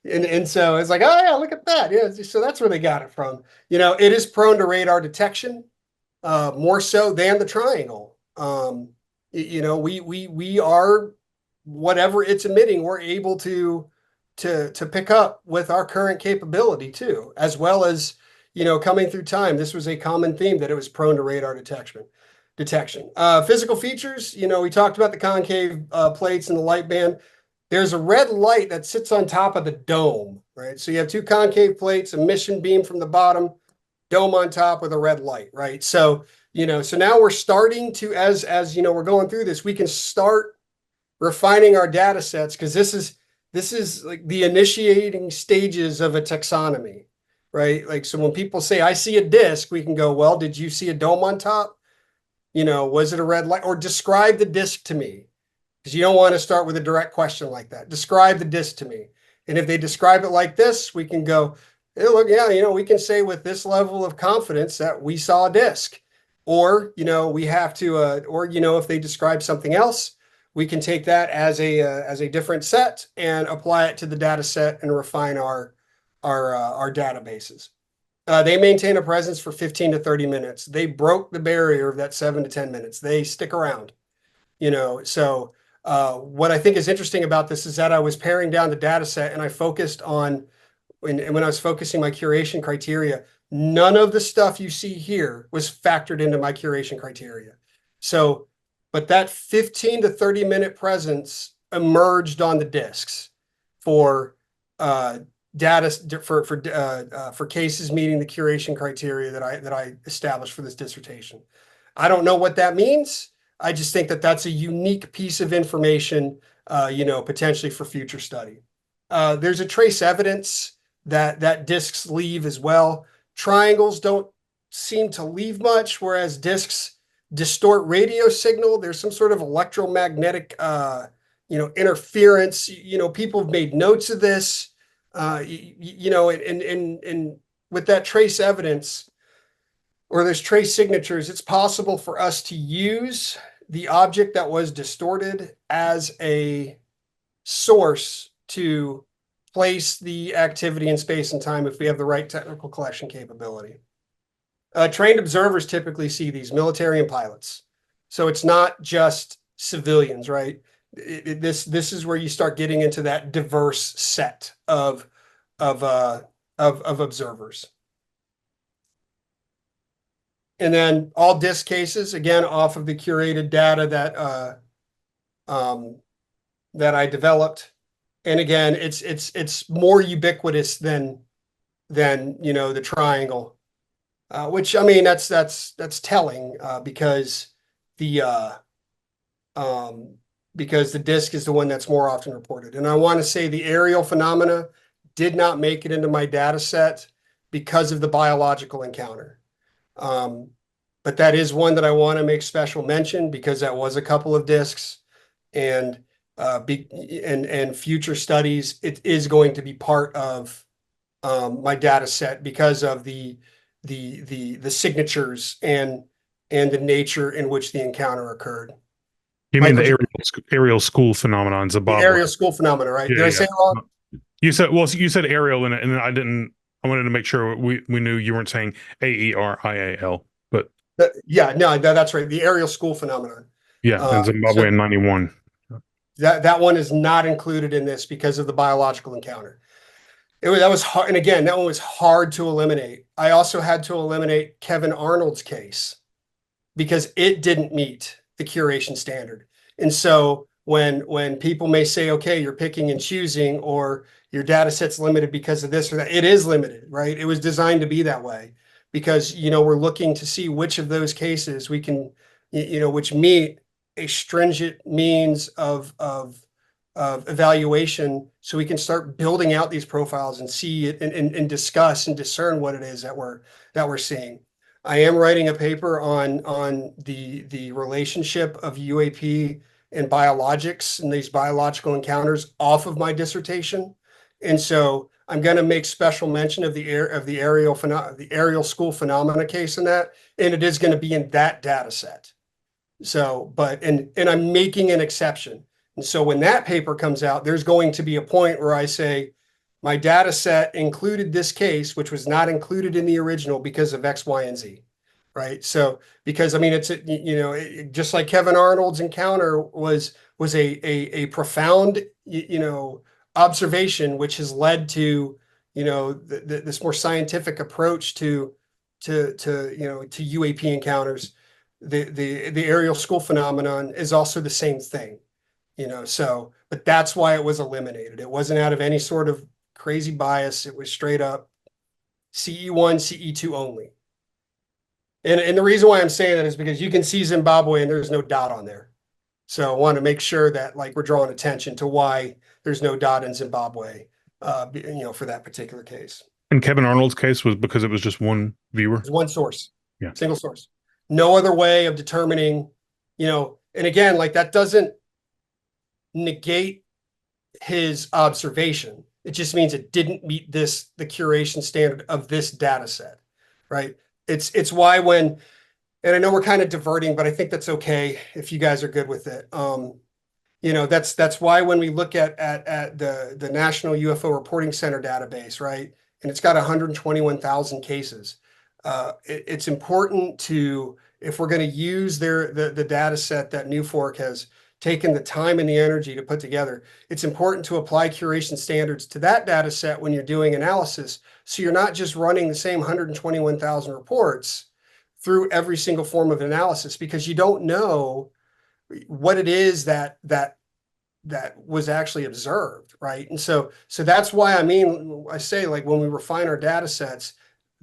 Speaker 4: and so it's like, oh yeah, look at that. Yeah. So that's where they got it from. It is prone to radar detection, more so than the triangle. We are, whatever it's emitting, we're able to pick up with our current capability too, as well as, coming through time. This was a common theme, that it was prone to radar detection. Physical features, we talked about the concave plates and the light band. There's a red light that sits on top of the dome, right? So you have two concave plates, emission beam from the bottom, dome on top with a red light, right? So, so now we're starting to, as we're going through this, we can start refining our data sets, because this is like the initiating stages of a taxonomy, right? Like, so when people say, I see a disc, we can go, well, did you see a dome on top? Was it a red light? Or describe the disc to me, because you don't want to start with a direct question like that. Describe the disc to me. And if they describe it like this, we can go, hey, look, yeah, we can say with this level of confidence that we saw a disc. Or, we have to, if they describe something else, we can take that as a different set and apply it to the data set and refine our databases. They maintain a presence for 15 to 30 minutes. They broke the barrier of that 7 to 10 minutes. They stick around, So what I think is interesting about this is that I was paring down the data set, and I focused on, when I was focusing my curation criteria, none of the stuff you see here was factored into my curation criteria. So, but that 15 to 30 minute presence emerged on the discs for data for cases meeting the curation criteria that I established for this dissertation. I don't know what that means. I just think that that's a unique piece of information, potentially for future study. There's a trace evidence that discs leave as well. Triangles don't seem to leave much, whereas discs distort radio signal. There's some sort of electromagnetic, interference. People have made notes of this, and with that trace evidence, or there's trace signatures, it's possible for us to use the object that was distorted as a source to place the activity in space and time if we have the right technical collection capability. Trained observers typically see these, military and pilots. So it's not just civilians, right? This is where you start getting into that diverse set of observers. And then all disk cases, again, off of the curated data that I developed. And again, it's more ubiquitous than the triangle, which, I mean, that's telling, because the disk is the one that's more often reported. And I want to say the aerial phenomena did not make it into my data set because of the biological encounter. But that is one that I want to make special mention, because that was a couple of disks, and future studies, it is going to be part of my data set because of the signatures and the nature in which the encounter occurred.
Speaker 2: You mean the aerial school phenomenon in
Speaker 4: The
Speaker 2: Zimbabwe?
Speaker 4: aerial school phenomena, right?
Speaker 2: Yeah,
Speaker 4: Did I say it wrong?
Speaker 2: You said aerial in it, and I didn't. I wanted to make sure we knew you weren't saying AERIAL, but
Speaker 4: Yeah, no, that's right. The aerial school phenomenon.
Speaker 2: yeah, in Zimbabwe in '91.
Speaker 4: That one is not included in this because of the biological encounter. That was hard, and again, that one was hard to eliminate. I also had to eliminate Kevin Arnold's case because it didn't meet the curation standard. And so when people may say, okay, you're picking and choosing, or your data set's limited because of this or that, it is limited, right? It was designed to be that way because, we're looking to see which of those cases we can, which meet a stringent means of evaluation, so we can start building out these profiles and see it and discuss and discern what it is that we're seeing. I am writing a paper on the relationship of UAP and biologics and these biological encounters off of my dissertation, and so I'm going to make special mention of the aerial school phenomena case in that, and it is going to be in that data set. So, and I'm making an exception. And so when that paper comes out, there's going to be a point where I say, my data set included this case, which was not included in the original because of X, Y, and Z, right? So, because I mean, it's, just like Kevin Arnold's encounter was a profound, observation, which has led to, this more scientific approach to UAP encounters. The aerial school phenomenon is also the same thing, so, but that's why it was eliminated. It wasn't out of any sort of crazy bias. It was straight up CE1, CE2 only. And the reason why I'm saying that is because you can see Zimbabwe and there's no dot on there. So I want to make sure that we're drawing attention to why there's no dot in Zimbabwe, for that particular case.
Speaker 2: And Kevin Arnold's case was because it was just one viewer?
Speaker 4: It's one source.
Speaker 2: Yeah.
Speaker 4: Single source. No other way of determining, and again, that doesn't negate his observation. It just means it didn't meet the curation standard of this data set, right? It's why and I know we're kind of diverting, but I think that's okay if you guys are good with it. That's why when we look at the National UFO Reporting Center database, right, and it's got 121,000 cases. It's important to, if we're going to use the data set that NUFORC has taken the time and the energy to put together, it's important to apply curation standards to that data set when you're doing analysis, so you're not just running the same 121,000 reports through every single form of analysis, because you don't know what it is that was actually observed, right? And so that's why I say, when we refine our data sets,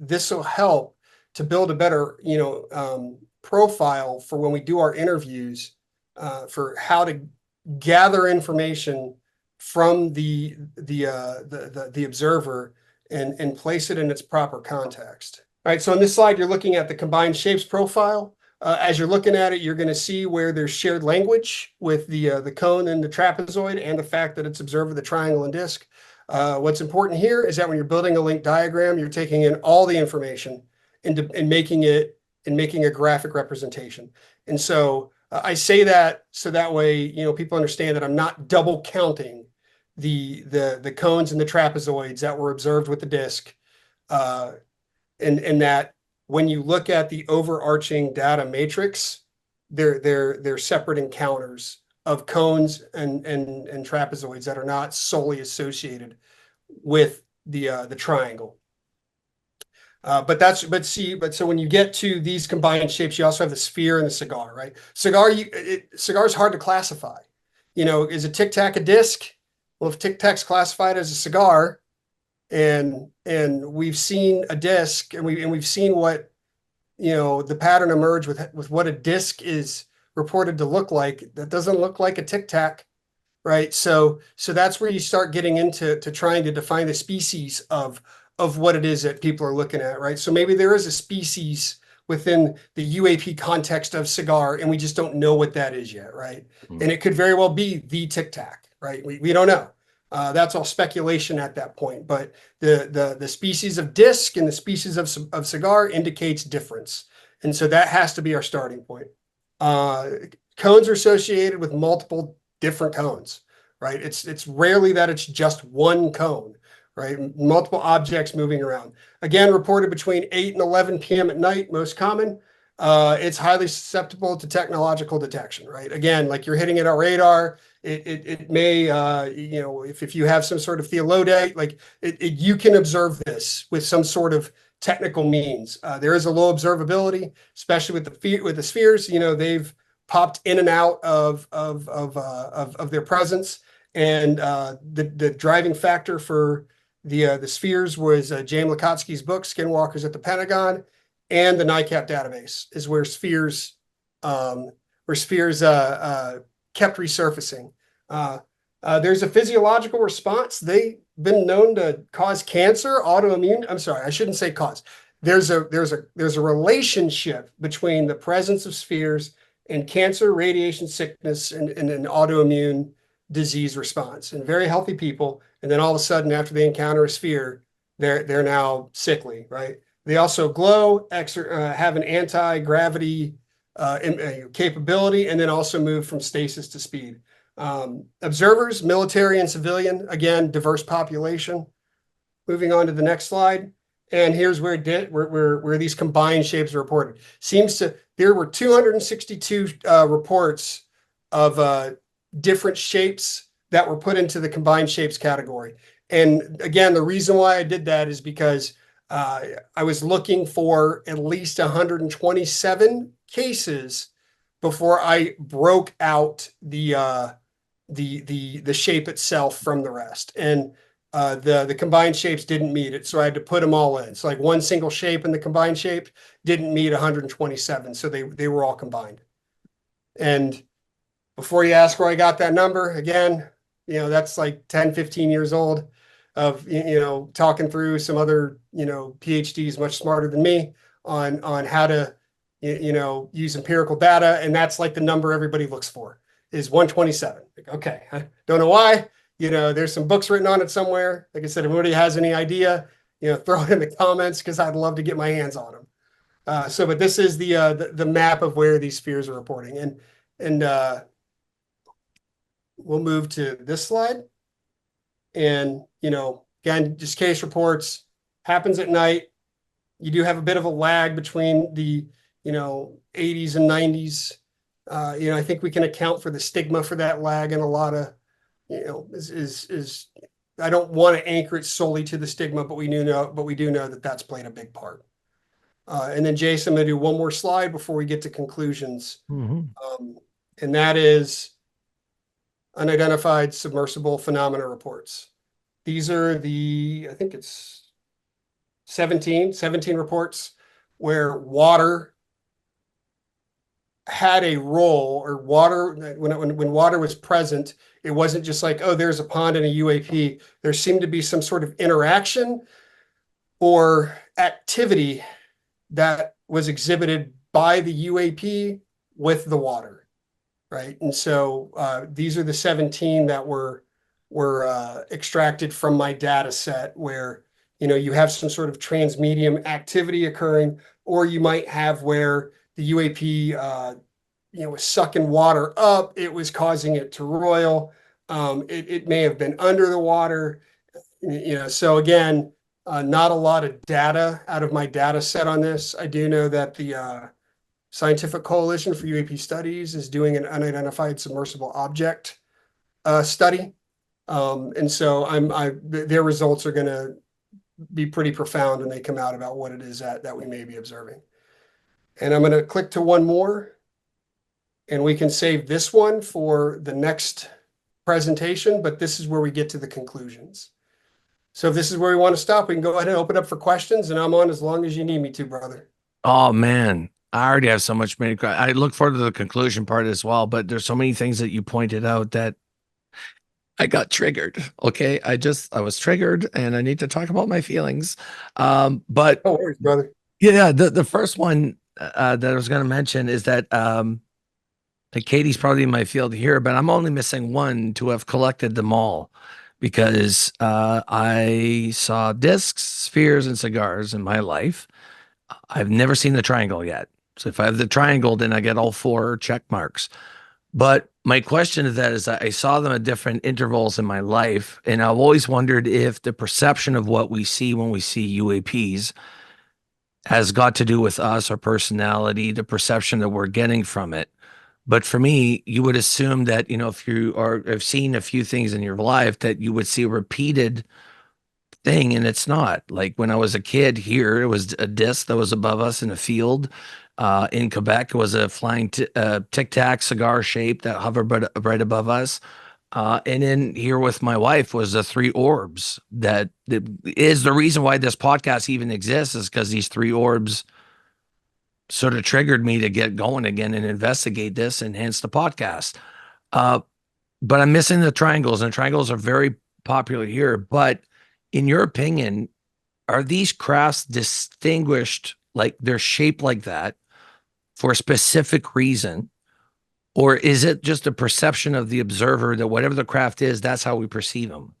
Speaker 4: this will help to build a better, profile for when we do our interviews, for how to gather information from the observer and place it in its proper context. All right, so on this slide, you're looking at the combined shapes profile. As you're looking at it, you're going to see where there's shared language with the cone and the trapezoid, and the fact that it's observed with the triangle and disc. What's important here is that when you're building a link diagram, you're taking in all the information and making a graphic representation. And so I say that so that way, people understand that I'm not double counting the cones and the trapezoids that were observed with the disk, and that when you look at the overarching data matrix, they're separate encounters of cones and trapezoids that are not solely associated with the triangle. But so when you get to these combined shapes, you also have the sphere and the cigar, right? Cigar is hard to classify. Is a Tic Tac a disc? Well, if Tic Tac's classified as a cigar, and we've seen a disc, and we've seen what the pattern emerge with what a disc is reported to look like, that doesn't look like a Tic Tac, right? So that's where you start getting into trying to define the species of what it is that people are looking at, right? So maybe there is a species within the UAP context of cigar, and we just don't know what that is yet, right? And it could very well be the Tic Tac, right? We don't know. That's all speculation at that point. But the species of disc and the species of cigar indicates difference, and so that has to be our starting point. Cones are associated with multiple different cones, right? It's rarely that it's just one cone, right? Multiple objects moving around. Again, reported between 8 and 11 p.m. at night, most common. It's highly susceptible to technological detection, right? Again, like you're hitting it on radar, it may, if you have some sort of theodolite, like you can observe this with some sort of technical means. There is a low observability, especially with the spheres. They've popped in and out of their presence, and the driving factor for the spheres was James Lukatsky's book, Skinwalkers at the Pentagon, and the NICAP database is where spheres kept resurfacing. There's a physiological response. They've been known to cause cancer, autoimmune. I'm sorry, I shouldn't say cause. There's a relationship between the presence of spheres and cancer, radiation sickness, and an autoimmune disease response in very healthy people. And then all of a sudden, after they encounter a sphere, they're now sickly, right? They also glow, have an anti-gravity capability, and then also move from stasis to speed. Observers, military and civilian, again, diverse population. Moving on to the next slide. And here's where these combined shapes are reported. There were 262 reports of different shapes that were put into the combined shapes category. And again, the reason why I did that is because I was looking for at least 127 cases before I broke out the shape itself from the rest. And the combined shapes didn't meet it, so I had to put them all in. So like one single shape in the combined shape didn't meet 127, so they were all combined. And before you ask where I got that number, again, that's like 10, 15 years old of, talking through some other, PhDs much smarter than me on how to, use empirical data. And that's like the number everybody looks for is 127. Like, okay, I don't know why, there's some books written on it somewhere. Like I said, if anybody has any idea, throw it in the comments because I'd love to get my hands on them. But this is the map of where these spheres are reporting. And we'll move to this slide. And, again, just case reports, happens at night. You do have a bit of a lag between the, 80s and 90s. I think we can account for the stigma for that lag and a lot of, I don't want to anchor it solely to the stigma, but we do know that that's played a big part. And then Jason, I'm going to do one more slide before we get to conclusions. Mm-hmm. And that is unidentified submersible phenomena reports. These are I think it's 17 reports where water had a role, or when water was present, it wasn't just like, oh, there's a pond and a UAP. There seemed to be some sort of interaction or activity that was exhibited by the UAP with the water, right? And so these are the 17 that were extracted from my data set where, you have some sort of transmedium activity occurring, or you might have where the UAP, was sucking water up. It was causing it to roil. It may have been under the water, so again, not a lot of data out of my data set on this. I do know that the Scientific Coalition for UAP Studies is doing an unidentified submersible object study. And so their results are going to be pretty profound when they come out about what it is that we may be observing. And I'm going to click to one more, and we can save this one for the next presentation, but this is where we get to the conclusions. So if this is where we want to stop, we can go ahead and open up for questions, and I'm on as long as you need me to, brother.
Speaker 1: Oh man, I already have so much many. I look forward to the conclusion part as well, but there's so many things that you pointed out that I got triggered. Okay. I was triggered and I need to talk about my feelings. But
Speaker 4: No worries, brother.
Speaker 1: yeah, the first one that I was going to mention is that Katie's probably in my field here, but I'm only missing one to have collected them all because I saw discs, spheres, and cigars in my life. I've never seen the triangle yet. So if I have the triangle, then I get all 4 check marks. But my question to that is that I saw them at different intervals in my life, and I've always wondered if the perception of what we see when we see UAPs has got to do with us, our personality, the perception that we're getting from it. But for me, you would assume that, if you have seen a few things in your life, that you would see a repeated thing, and it's not. Like when I was a kid here, it was a disc that was above us in a field. In Quebec, it was a flying Tic Tac cigar shape that hovered right above us. And in here with my wife was the 3 orbs. That is the reason why this podcast even exists, is because these 3 orbs sort of triggered me to get going again and investigate this, and hence the podcast. But I'm missing the triangles, and triangles are very popular here. But in your opinion, are these crafts distinguished, like they're shaped like that for a specific reason? Or is it just a perception of the observer that whatever the craft is, that's how we perceive them?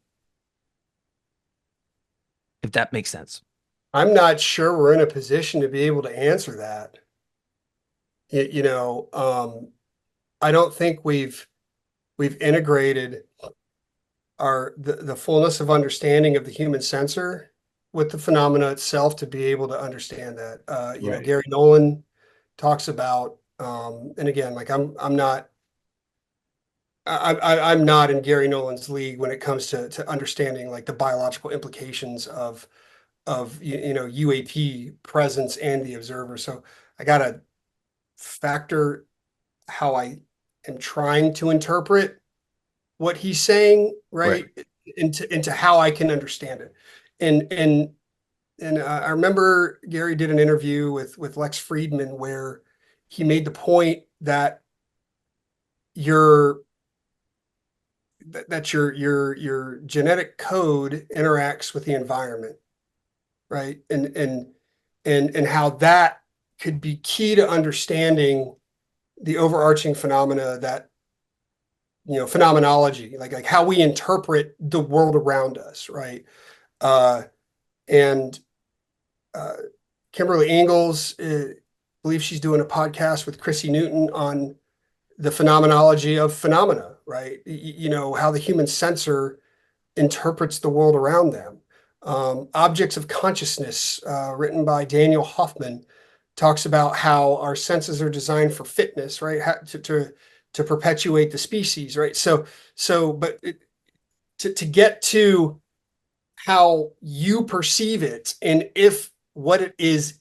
Speaker 1: If that makes sense.
Speaker 4: I'm not sure we're in a position to be able to answer that. I don't think we've integrated the fullness of understanding of the human sensor with the phenomena itself to be able to understand that.
Speaker 2: Right.
Speaker 4: Gary Nolan talks about, and again, like I'm not in Gary Nolan's league when it comes to understanding like the biological implications of UAP presence and the observer. So I gotta factor how I am trying to interpret what he's saying, right? Into how I can understand it. And I remember Gary did an interview with Lex Friedman where he made the point that your genetic code interacts with the environment, right? And how that could be key to understanding the overarching phenomena that, phenomenology, like how we interpret the world around us, right? And Kimberly Ingalls, believes she's doing a podcast with Chrissy Newton on the phenomenology of phenomena, right? How the human sensor interprets the world around them. Objects of Consciousness, written by Daniel Hoffman, talks about how our senses are designed for fitness, right? To perpetuate the species, right? But to get to how you perceive it, and if what it is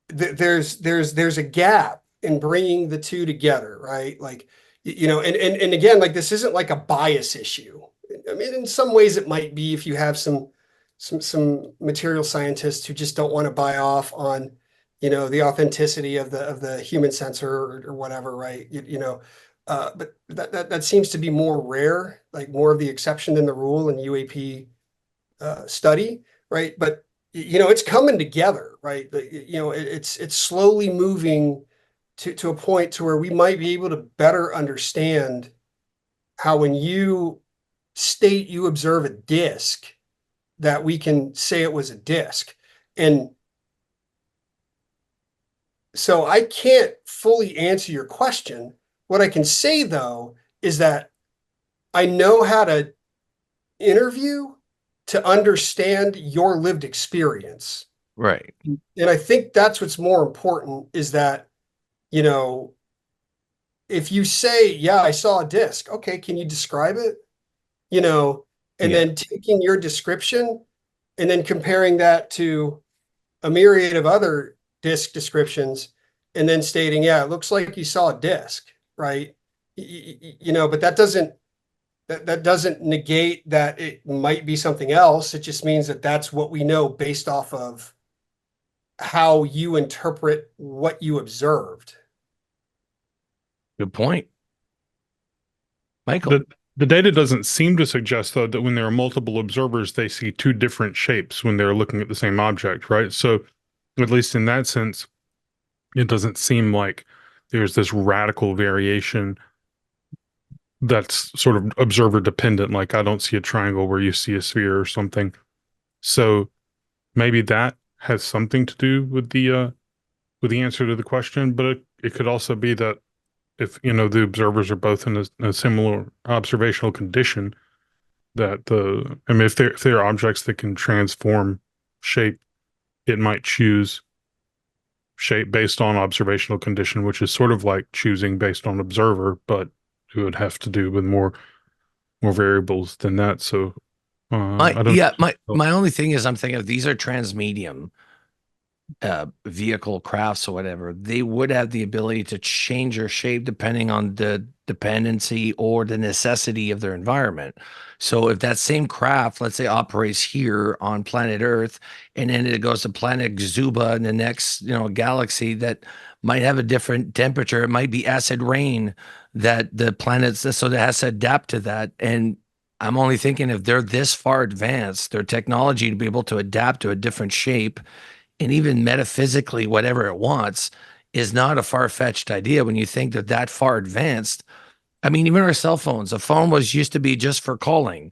Speaker 4: there's a gap in bringing the two together, right? Like, and again, like this isn't like a bias issue. I mean, in some ways it might be if you have some material scientists who just don't want to buy off on, the authenticity of the human sensor or whatever, right? But that seems to be more rare, like more of the exception than the rule in UAP study, right? But it's coming together, right? It's slowly moving to a point to where we might be able to better understand how when you state you observe a disk, that we can say it was a disk. And so I can't fully answer your question. What I can say though is that I know how to interview to understand your lived experience.
Speaker 1: Right.
Speaker 4: And I think that's what's more important is that, you know, if you say, yeah, I saw a disc, okay, can you describe it? You know, and
Speaker 1: Yeah.
Speaker 4: then taking your description and then comparing that to a myriad of other disc descriptions and then stating, yeah, it looks like you saw a disc, right? You know, but that doesn't negate that it might be something else. It just means that that's what we know based off of how you interpret what you observed.
Speaker 1: Good point. Michael.
Speaker 2: The data doesn't seem to suggest, though, that when there are multiple observers, they see two different shapes when they're looking at the same object, right? So, at least in that sense, it doesn't seem like there's this radical variation that's sort of observer dependent. Like I don't see a triangle where you see a sphere or something. So maybe that has something to do with the answer to the question, but it could also be that if the observers are both in a similar observational condition, that I mean, if there are objects that can transform shape, it might choose shape based on observational condition, which is sort of like choosing based on observer, but it would have to do with more variables than that. So I don't.
Speaker 1: My only thing is I'm thinking of these are transmedium vehicle crafts or whatever. They would have the ability to change their shape depending on the dependency or the necessity of their environment. So if that same craft, let's say, operates here on planet Earth, and then it goes to planet Xuba in the next, galaxy that might have a different temperature, it might be acid rain that the planets, so that has to adapt to that. And I'm only thinking if they're this far advanced, their technology to be able to adapt to a different shape and even metaphysically, whatever it wants, is not a far-fetched idea when you think that that far advanced. I mean, even our cell phones, a phone was used to be just for calling.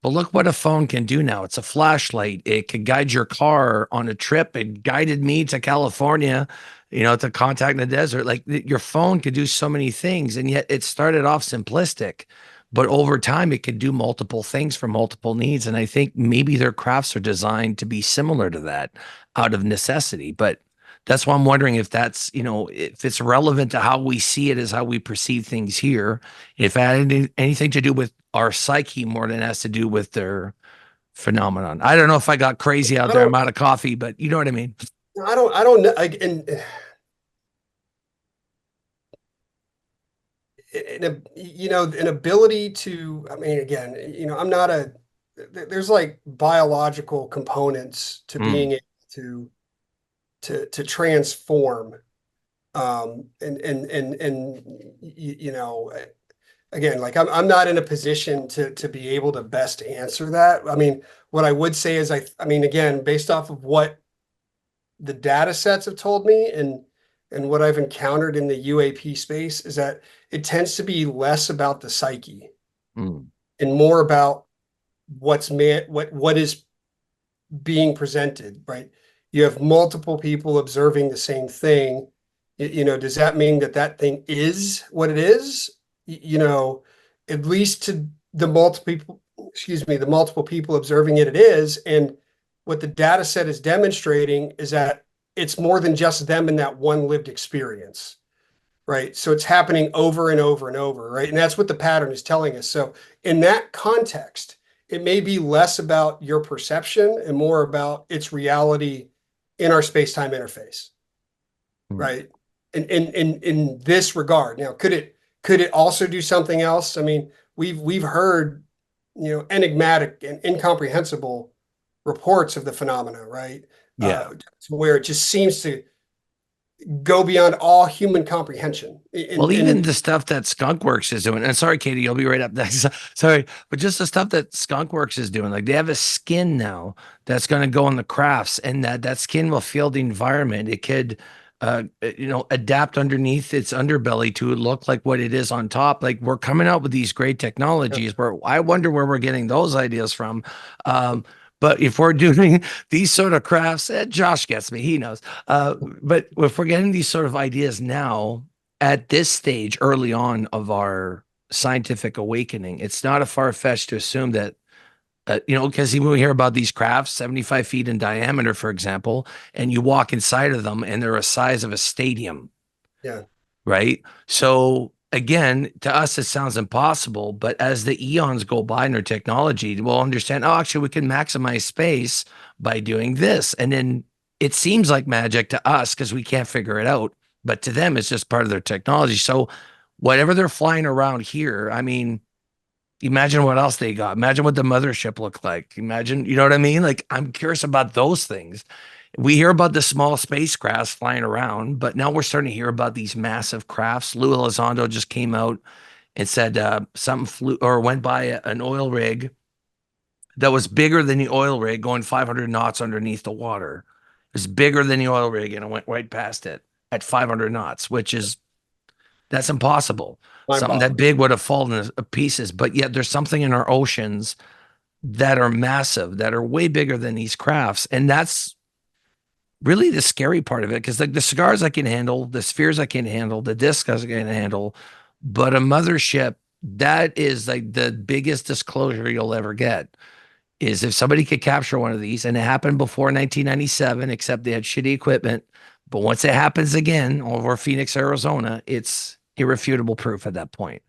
Speaker 1: But look what a phone can do now. It's a flashlight. It can guide your car on a trip. It guided me to California, to contact in the desert. Like your phone could do so many things. And yet it started off simplistic. But over time, it could do multiple things for multiple needs. And I think maybe their crafts are designed to be similar to that out of necessity. But that's why I'm wondering if that's, if it's relevant to how we see it as how we perceive things here, if it had anything to do with our psyche more than it has to do with their phenomenon. I don't know if I got crazy out there. I'm out of coffee, but you know what I mean?
Speaker 4: I don't know. An ability to, I mean, again, I'm not there's like biological components to being able to transform. Again, like I'm not in a position to be able to best answer that. I mean, what I would say is I mean, again, based off of what the data sets have told me and what I've encountered in the UAP space is that it tends to be less about the psyche and more about what is being presented, right? You have multiple people observing the same thing. Does that mean that thing is what it is? At least to the multiple people observing it is. And what the data set is demonstrating is that it's more than just them in that one lived experience, right? So it's happening over and over and over, right? And that's what the pattern is telling us. So in that context, it may be less about your perception and more about its reality in our space-time interface, right? In this regard. Now, could it also do something else? I mean, we've heard, enigmatic and incomprehensible reports of the phenomena, right?
Speaker 1: Yeah.
Speaker 4: Where it just seems to go beyond all human comprehension.
Speaker 1: Well, even the stuff that Skunkworks is doing, and sorry, Katie, you'll be right up next. Sorry, but just the stuff that Skunkworks is doing, like they have a skin now that's going to go on the crafts, and that skin will feel the environment. It could, adapt underneath its underbelly to look like what it is on top. Like we're coming out with these great technologies, where I wonder where we're getting those ideas from. But if we're doing these sort of crafts, Josh gets me, he knows. But if we're getting these sort of ideas now at this stage, early on of our scientific awakening. It's not a far-fetched to assume that, because even we hear about these crafts, 75 feet in diameter, for example, and you walk inside of them and they're a size of a stadium.
Speaker 4: Yeah.
Speaker 1: Right. So again, to us, it sounds impossible, but as the eons go by in our technology, we'll understand, oh, actually, we can maximize space by doing this. And then it seems like magic to us because we can't figure it out. But to them, it's just part of their technology. So whatever they're flying around here, I mean, imagine what else they got. Imagine what the mothership looked like. Imagine, you know what I mean? Like, I'm curious about those things. We hear about the small spacecrafts flying around, but now we're starting to hear about these massive crafts. Lou Elizondo just came out and said something flew or went by an oil rig that was bigger than the oil rig going 500 knots underneath the water. It was bigger than the oil rig and it went right past it at 500 knots, which is that's impossible. Something that big would have fallen to pieces, but yet there's something in our oceans that are massive, that are way bigger than these crafts. And that's really the scary part of it, because like the cigars I can handle, the spheres I can handle, the discs I can handle, but a mothership, that is like the biggest disclosure you'll ever get. Is if somebody could capture one of these, and it happened before 1997, except they had shitty equipment. But once it happens again over Phoenix, Arizona, it's irrefutable proof at that point,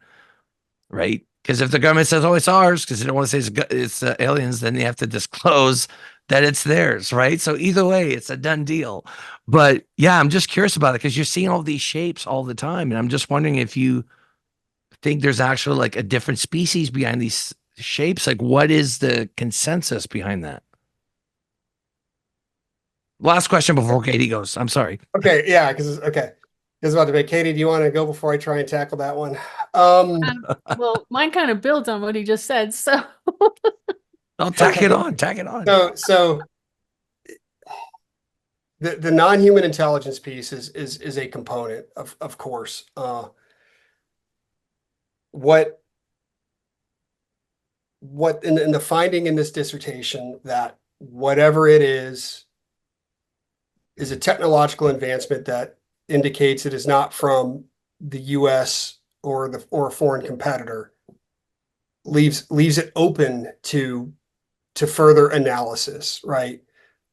Speaker 1: right? Because if the government says, "Oh, it's ours," because they don't want to say it's aliens, then they have to disclose that it's theirs, right? So either way, it's a done deal. But yeah, I'm just curious about it because you're seeing all these shapes all the time, and I'm just wondering if you think there's actually like a different species behind these shapes. Like, what is the consensus behind that? Last question before Katie goes. I'm sorry.
Speaker 4: Okay, yeah, because okay. It's about to be. Katie, do you want to go before I try and tackle that one?
Speaker 3: Well, mine kind of builds on what he just said. So
Speaker 1: I'll tack it on. Tack it on.
Speaker 4: So the non-human intelligence piece is a component of course. What in the finding in this dissertation that whatever it is a technological advancement that indicates it is not from the US or a foreign competitor, leaves it open to further analysis, right?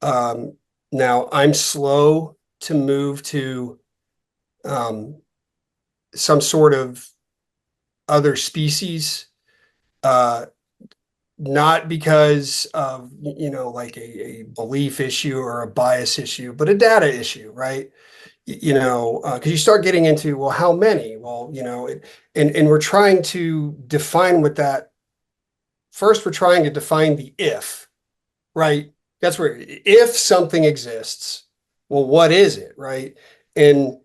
Speaker 4: Now I'm slow to move to some sort of other species, not because of like a belief issue or a bias issue, but a data issue, right? Because you start getting into, well, how many? Well, and we're trying to define what that. First, we're trying to define the if, right? That's where if something exists, well, what is it, right? And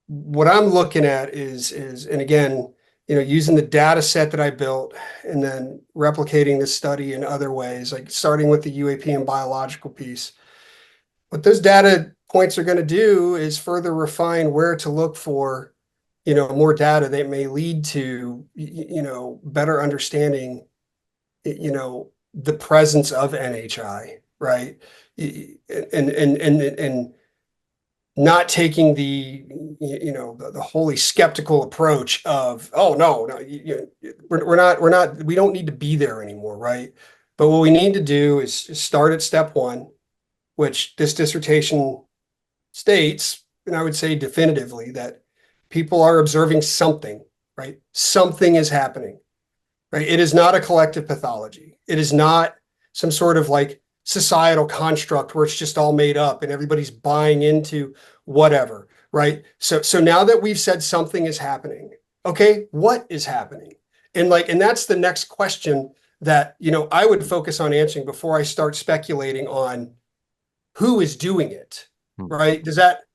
Speaker 4: what I'm looking at is and again, using the data set that I built and then replicating this study in other ways, like starting with the UAP and biological piece. What those data points are going to do is further refine where to look for, more data that may lead to, better understanding, the presence of NHI, right? And not taking the wholly skeptical approach of, oh no, we're not, we don't need to be there anymore, right? But what we need to do is start at step one, which this dissertation states, and I would say definitively, that people are observing something, right? Something is happening, right? It is not a collective pathology. It is not some sort of like societal construct where it's just all made up and everybody's buying into whatever, right? So now that we've said something is happening, okay, what is happening? And that's the next question that, I would focus on answering before I start speculating on who is doing it, right? Does that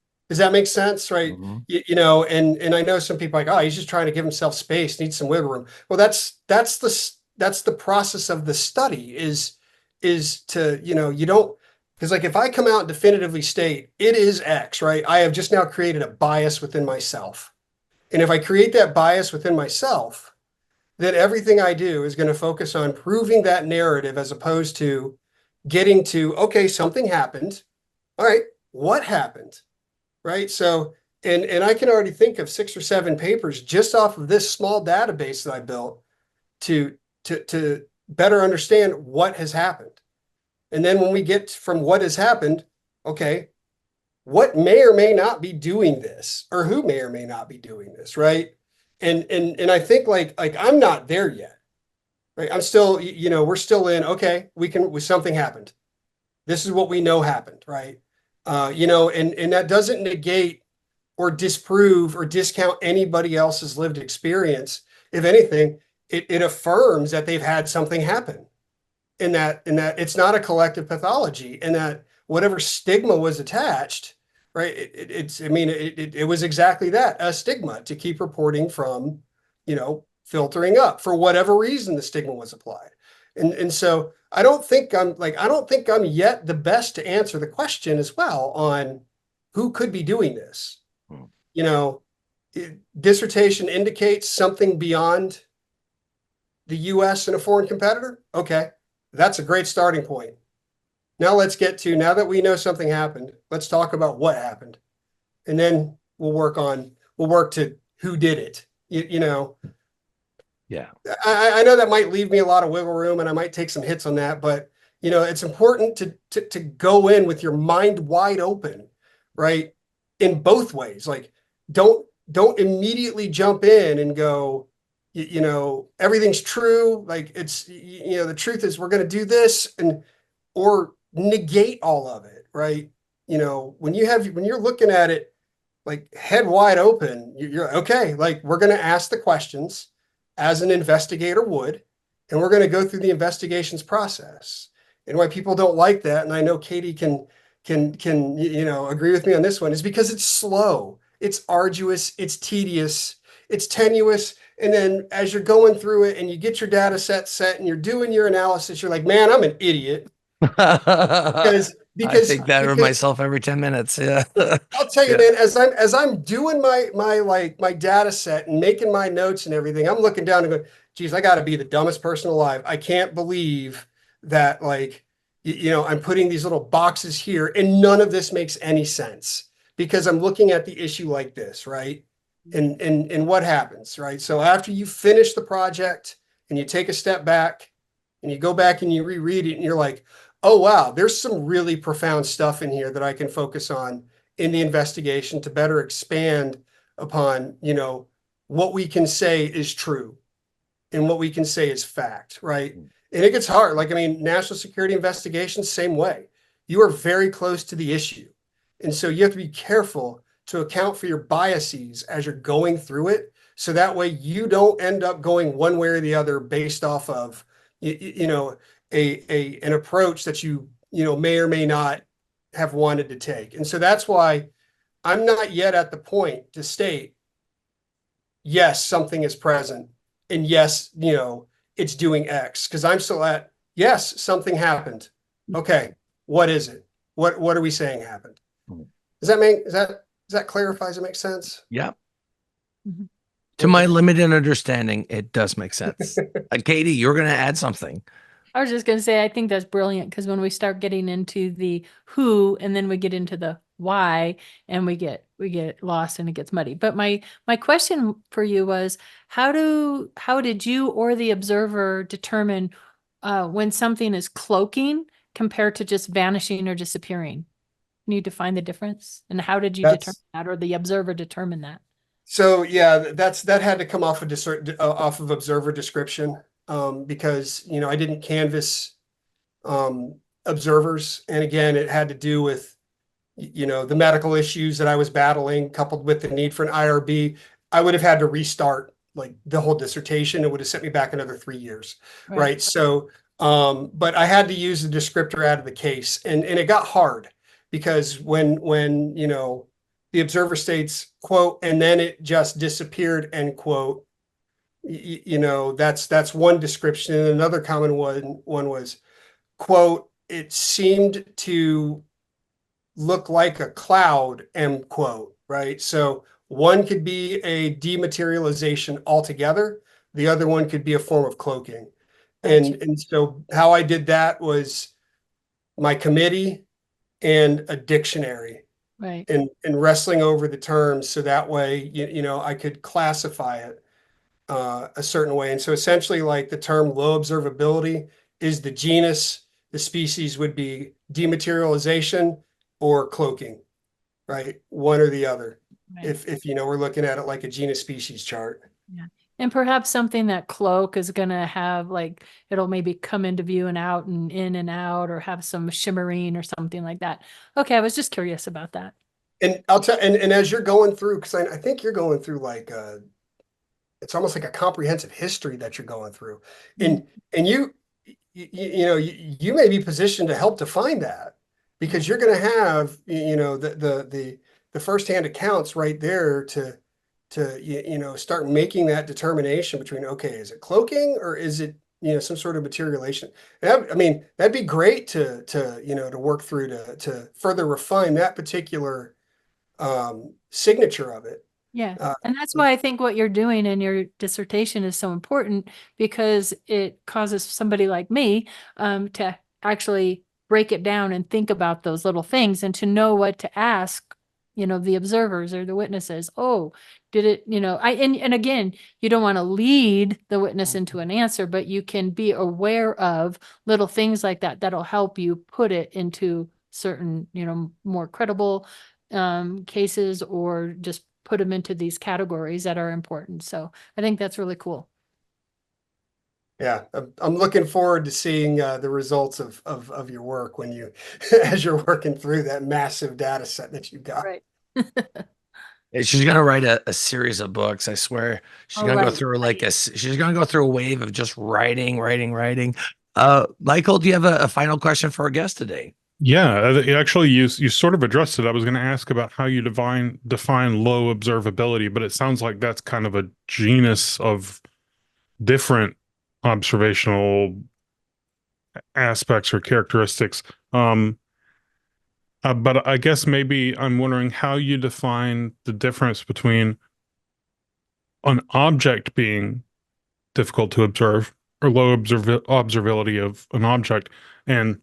Speaker 4: make sense, right?
Speaker 1: Mm-hmm.
Speaker 4: And I know some people are like, oh, he's just trying to give himself space, needs some wiggle room. Well, that's the process of the study is to, you don't, because like if I come out and definitively state it is X, right? I have just now created a bias within myself. And if I create that bias within myself, then everything I do is going to focus on proving that narrative as opposed to getting to, okay, something happened. All right, what happened? Right? So And I can already think of 6 or 7 papers just off of this small database that I built to better understand what has happened. And then when we get from what has happened, okay, what may or may not be doing this, or who may or may not be doing this, right? And I think like I'm not there yet. Right? I'm still, we're still in, okay, something happened. This is what we know happened, right? And that doesn't negate or disprove or discount anybody else's lived experience. If anything, it affirms that they've had something happen, in that it's not a collective pathology, and that whatever stigma was attached, right? It was exactly that, a stigma to keep reporting from, filtering up for whatever reason the stigma was applied. And so I don't think I'm yet the best to answer the question as well on who could be doing this. Dissertation indicates something beyond the US and a foreign competitor. Okay, that's a great starting point. Now now that we know something happened, let's talk about what happened. And then we'll work to who did it.
Speaker 1: Yeah.
Speaker 4: I know that might leave me a lot of wiggle room, and I might take some hits on that, but it's important to go in with your mind wide open, right? In both ways. Like, don't immediately jump in and go, everything's true. Like, it's, the truth is we're going to do this, or negate all of it, right? When you're looking at it like head wide open, you're okay. Like, we're going to ask the questions as an investigator would, and we're going to go through the investigations process. And why people don't like that, and I know Katie can agree with me on this one, is because it's slow, it's arduous, it's tedious, it's tenuous. And then as you're going through it and you get your data set and you're doing your analysis, you're like, man, I'm an idiot. because
Speaker 1: I think that of myself every 10 minutes. Yeah.
Speaker 4: I'll tell you, man, as I'm doing my data set and making my notes and everything, I'm looking down and going, geez, I got to be the dumbest person alive. I can't believe that, I'm putting these little boxes here and none of this makes any sense, because I'm looking at the issue like this, right? And what happens, right? So after you finish the project and you take a step back and you go back and you reread it and you're like, oh, wow, there's some really profound stuff in here that I can focus on in the investigation to better expand upon, what we can say is true and what we can say is fact, right? And it gets hard. National security investigations, same way. You are very close to the issue. And so you have to be careful to account for your biases as you're going through it. So that way you don't end up going one way or the other based off of, an approach that you may or may not have wanted to take. And so that's why I'm not yet at the point to state, yes, something is present, and yes, it's doing X, because I'm still at, yes, something happened. Okay, what is it? What are we saying happened? Does that clarify? Does it make sense?
Speaker 1: Yeah. Mm-hmm. To my limited understanding, it does make sense. Katie, you're going to add something.
Speaker 3: I was just going to say, I think that's brilliant, because when we start getting into the who, and then we get into the why, and we get lost and it gets muddy. But my question for you was, how did you or the observer determine when something is cloaking compared to just vanishing or disappearing? Can you define the difference? And how did you determine that, or the observer determine that?
Speaker 4: So yeah, that had to come off of observer description. Because I didn't canvass observers, and again, it had to do with the medical issues that I was battling, coupled with the need for an IRB. I would have had to restart like the whole dissertation. It would have sent me back another 3 years, right? So, but I had to use the descriptor out of the case, and it got hard, because when the observer states, quote, and then it just disappeared, end quote. That's one description. And another common one was, quote, it seemed to look like a cloud, end quote, right? So one could be a dematerialization altogether. The other one could be a form of cloaking. And so how I did that was my committee and a dictionary.
Speaker 3: Right.
Speaker 4: and wrestling over the terms so that way I could classify it a certain way. And so essentially, like the term low observability is the genus, the species would be dematerialization or cloaking, right? One or the other.
Speaker 3: Right.
Speaker 4: If we're looking at it like a genus species chart.
Speaker 3: Yeah. And perhaps something that cloak is going to have, like, it'll maybe come into view and out and in and out, or have some shimmering or something like that. Okay, I was just curious about that.
Speaker 4: And I'll tell, and as you're going through, because I think you're going through like it's almost like a comprehensive history that you're going through, and you may be positioned to help define that, because you're going to have the firsthand accounts right there to start making that determination between, okay, is it cloaking or is it some sort of materialization? I mean, that'd be great to work through to further refine that particular signature of it.
Speaker 3: Yeah. And that's why I think what you're doing in your dissertation is so important, because it causes somebody like me to actually break it down and think about those little things, and to know what to ask, the observers or the witnesses. Oh, did it, and again, you don't want to lead the witness into an answer, but you can be aware of little things like that that'll help you put it into certain, more credible cases, or just put them into these categories that are important. So I think that's really cool.
Speaker 4: Yeah, I'm looking forward to seeing the results of your work when you, as you're working through that massive data set that you've got.
Speaker 3: Right.
Speaker 1: She's gonna write a series of books. I swear. She's gonna go through she's gonna go through a wave of just writing. Michael, do you have a final question for our guest today?
Speaker 2: Yeah, actually, you sort of addressed it. I was going to ask about how you define low observability, but it sounds like that's kind of a genus of different observational aspects or characteristics. But I guess maybe I'm wondering how you define the difference between an object being difficult to observe, or low observability of an object, and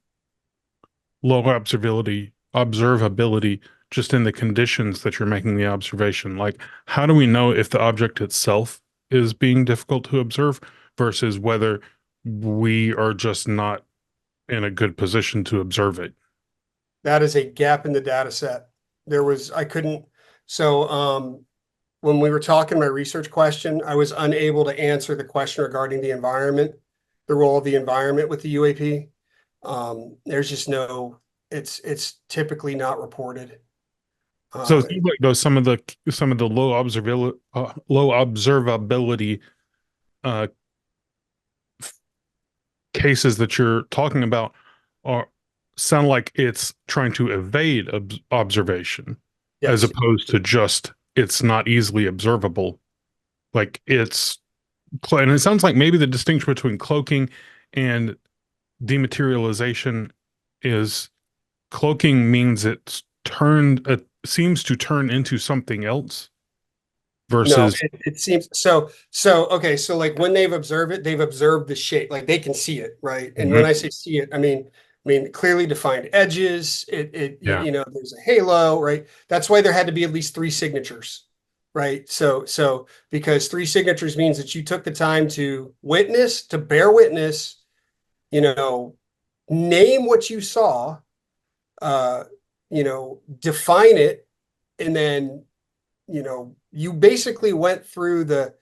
Speaker 2: low observability just in the conditions that you're making the observation. Like, how do we know if the object itself is being difficult to observe versus whether we are just not in a good position to observe it?
Speaker 4: That is a gap in the data set. When we were talking my research question, I was unable to answer the question regarding the environment, the role of the environment with the UAP. There's just it's typically not reported.
Speaker 2: So it seems like though some of the low observability cases that you're talking about sound like it's trying to evade observation,
Speaker 4: yes,
Speaker 2: as opposed to just it's not easily observable. Like and it sounds like maybe the distinction between cloaking and dematerialization is cloaking means it seems to turn into something else versus
Speaker 4: it seems so. Okay, so like when they've observed it, they've observed the shape, like they can see it, right? And when I say see it, I mean clearly defined edges. There's a halo, right? That's why there had to be at least 3 signatures, right? So because 3 signatures means that you took the time to bear witness, name what you saw, define it, and then you basically went through the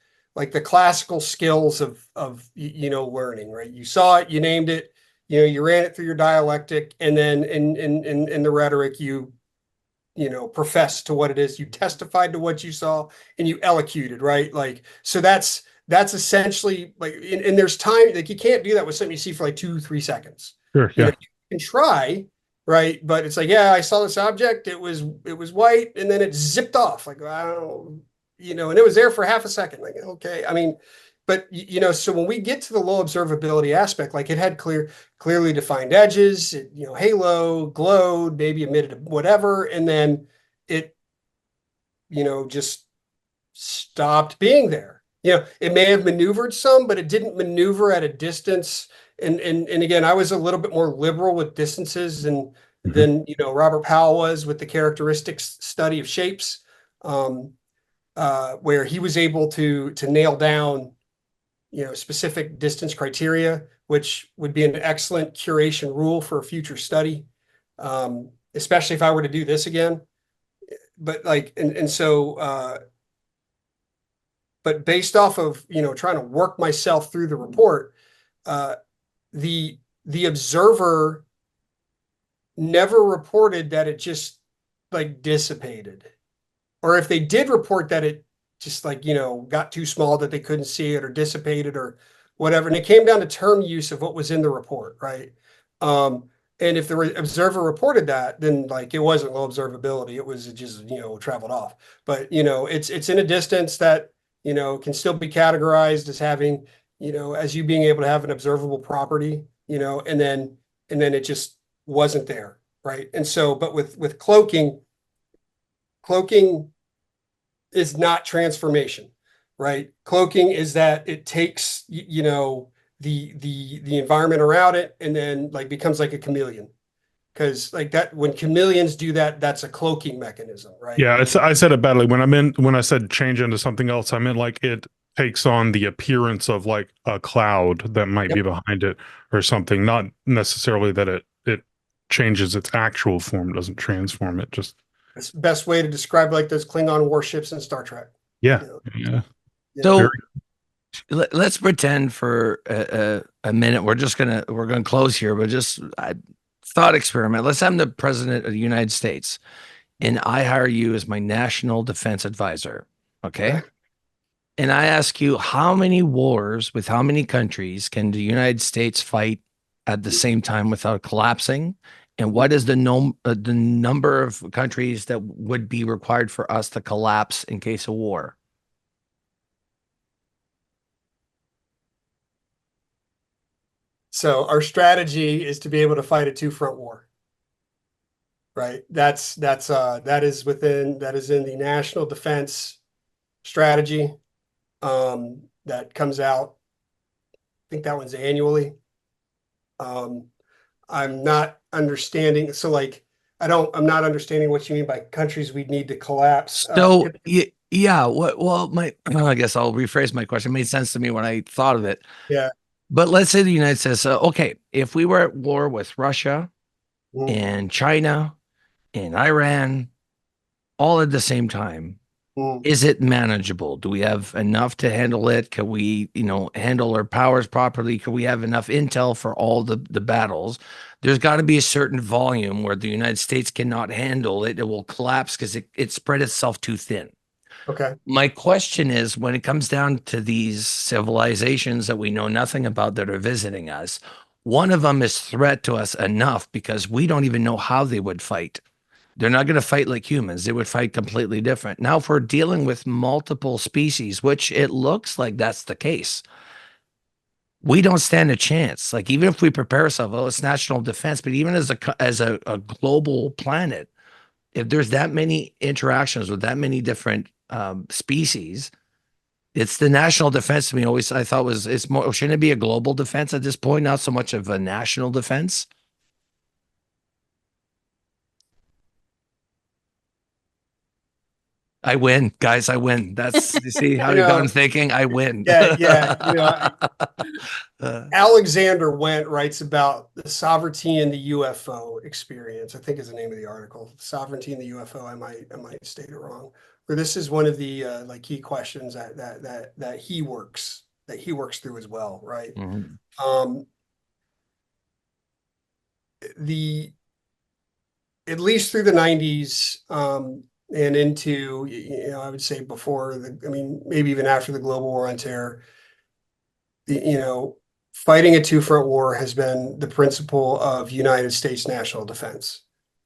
Speaker 4: classical skills of learning, right? You saw it, you named it, you ran it through your dialectic, and then in the rhetoric you professed to what it is, you testified to what you saw, and you elocuted, right? Like, so that's essentially like, and there's time, like you can't do that with something you see for like 2-3 seconds.
Speaker 2: Sure, yeah.
Speaker 4: You can try, right? But it's like, yeah, I saw this object, it was white, and then it zipped off. Like, I don't know, and it was there for half a second. Like, okay. I mean, but so when we get to the low observability aspect, like it had clearly defined edges, halo, glowed, maybe emitted whatever, and then it, just stopped being there. It may have maneuvered some, but it didn't maneuver at a distance. And again, I was a little bit more liberal with distances than, Robert Powell was with the characteristics study of shapes, where he was able to nail down, specific distance criteria, which would be an excellent curation rule for a future study, especially if I were to do this again. But but based off of, trying to work myself through the report, the observer never reported that it just like dissipated, or if they did report that it just got too small that they couldn't see it or dissipated or whatever. And it came down to term use of what was in the report, right? And if the observer reported that, then it wasn't low observability. It was just, traveled off. But, it's in a distance that, can still be categorized as having, as you being able to have an observable property, and then it just wasn't there, right? And so, but with cloaking is not transformation, right? Cloaking is that it takes, the environment around it and then becomes like a chameleon. Because that, when chameleons do that, that's a cloaking mechanism, right?
Speaker 2: Yeah, I said it badly. When I said change into something else, I meant it takes on the appearance of a cloud that might be behind it or something, not necessarily that it changes its actual form, doesn't transform it. Just
Speaker 4: it's the best way to describe those Klingon warships in Star Trek.
Speaker 2: Yeah.
Speaker 1: So let's pretend for a minute. We're gonna close here, but just thought experiment. Let's say I'm the president of the United States, and I hire you as my national defense advisor. Okay. And I ask you, how many wars with how many countries can the United States fight at the same time without collapsing? And what is the number of countries that would be required for us to collapse in case of war?
Speaker 4: So our strategy is to be able to fight a two-front war, right? That is in the national defense strategy that comes out. I think that one's annually. I'm not understanding. So I'm not understanding what you mean by countries we'd need to collapse.
Speaker 1: So yeah. Well, I guess I'll rephrase my question. It made sense to me when I thought of it.
Speaker 4: Yeah.
Speaker 1: But let's say the United States says, okay, if we were at war with Russia and China and Iran all at the same time, is it manageable? Do we have enough to handle it? Can we, handle our powers properly? Can we have enough intel for all the battles? There's got to be a certain volume where the United States cannot handle it. It will collapse because it spread itself too thin.
Speaker 4: Okay.
Speaker 1: My question is, when it comes down to these civilizations that we know nothing about that are visiting us, one of them is threat to us enough because we don't even know how they would fight. They're not going to fight like humans. They would fight completely different. Now, if we're dealing with multiple species, which it looks like that's the case, we don't stand a chance. Even if we prepare ourselves, well, it's national defense, but even as a global planet, if there's that many interactions with that many different species, it's the national defense to me. Always, I thought it's more. Shouldn't it be a global defense at this point, not so much of a national defense? I win, guys. I win. That's you see how you got him thinking. I win.
Speaker 4: Yeah. Alexander Wendt writes about the sovereignty in the UFO experience. I think is the name of the article. Sovereignty in the UFO. I might state it wrong. But this is one of the key questions that he works through as well, right?
Speaker 1: Mm-hmm.
Speaker 4: At least through the 90s. And into, I would say before maybe even after the global war on terror, fighting a two-front war has been the principle of United States national defense,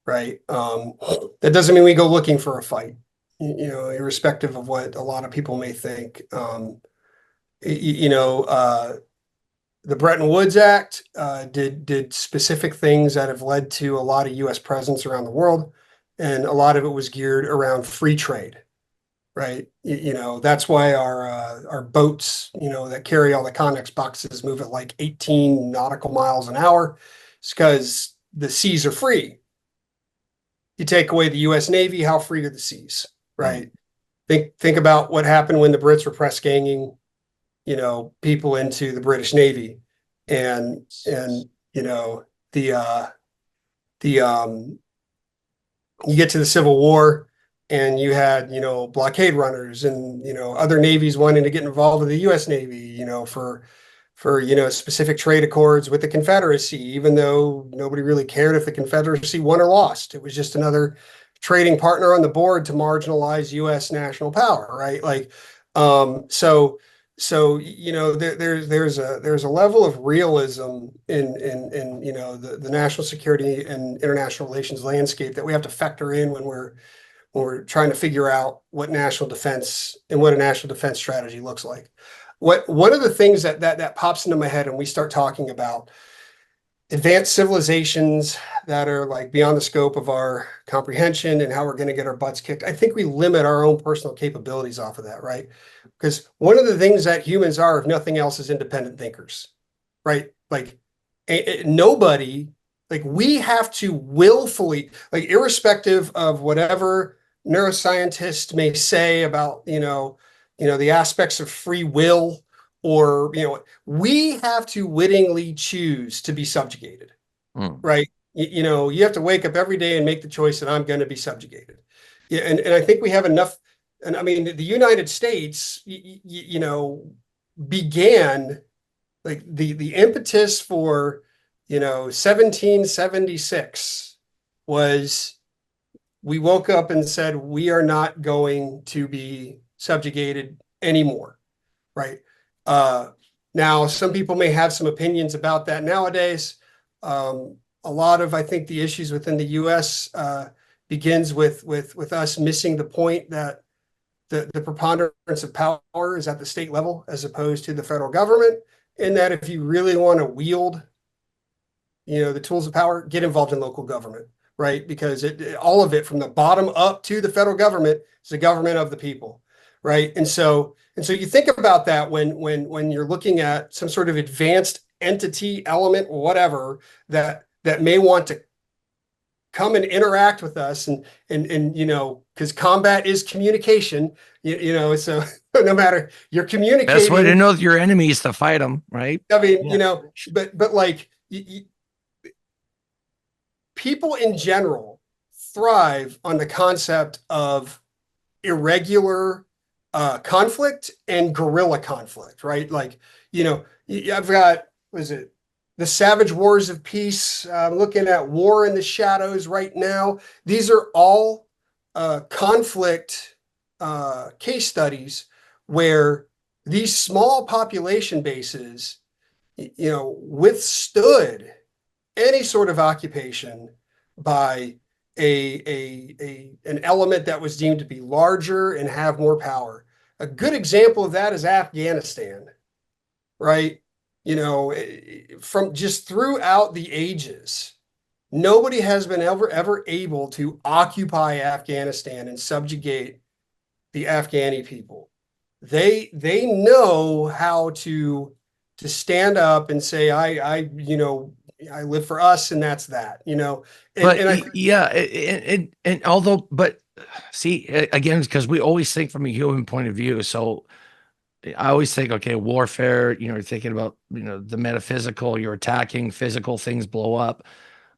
Speaker 4: right? That doesn't mean we go looking for a fight, irrespective of what a lot of people may think. The Bretton Woods Act did specific things that have led to a lot of U.S. presence around the world. And a lot of it was geared around free trade, right? That's why our boats, that carry all the Connex boxes move at 18 nautical miles an hour. It's because the seas are free, You take away the US Navy, how free are the seas, right? Think about what happened when the Brits were press ganging, people into the British Navy, and the the you get to the Civil War, and you had blockade runners and other navies wanting to get involved with the U.S. Navy, for specific trade accords with the Confederacy, even though nobody really cared if the Confederacy won or lost. It was just another trading partner on the board to marginalize U.S. national power, right? Like, so there's a level of realism in the national security and international relations landscape that we have to factor in when we're trying to figure out what national defense and what a national defense strategy looks like. One of the things that pops into my head when we start talking about advanced civilizations that are like beyond the scope of our comprehension and how we're going to get our butts kicked, I think we limit our own personal capabilities off of that, right? Because one of the things that humans are, if nothing else, is independent thinkers, right? Like nobody, like we have to willfully, like irrespective of whatever neuroscientists may say about, the aspects of free will, or we have to wittingly choose to be subjugated, right? You have to wake up every day and make the choice that I'm going to be subjugated. Yeah, and I think we have enough. And I mean, the United States, began like the impetus for 1776 was we woke up and said we are not going to be subjugated anymore, right? Now, some people may have some opinions about that nowadays. A lot of, I think, the issues within the U.S. Begins with us missing the point that the preponderance of power is at the state level as opposed to the federal government, and that if you really want to wield, the tools of power, get involved in local government, right? Because all of it from the bottom up to the federal government is the government of the people, right? And so you think about that when you're looking at some sort of advanced entity, element, whatever, that may want to come and interact with us, and because combat is communication, so no matter you're communicating.
Speaker 1: Best way to know your enemy is to fight them, right?
Speaker 4: I mean, but like people in general thrive on the concept of irregular conflict and guerrilla conflict, right? Like, I've got, was it The Savage Wars of Peace? I'm looking at War in the Shadows right now. These are all conflict case studies where these small population bases, withstood any sort of occupation by an element that was deemed to be larger and have more power. A good example of that is Afghanistan, right? From just throughout the ages, nobody has been ever able to occupy Afghanistan and subjugate the Afghani people. They know how to stand up and say, I live for us, and that's that,
Speaker 1: and although, but see, again, because we always think from a human point of view. So I always think, okay, warfare, you're thinking about, the metaphysical, you're attacking physical things, blow up.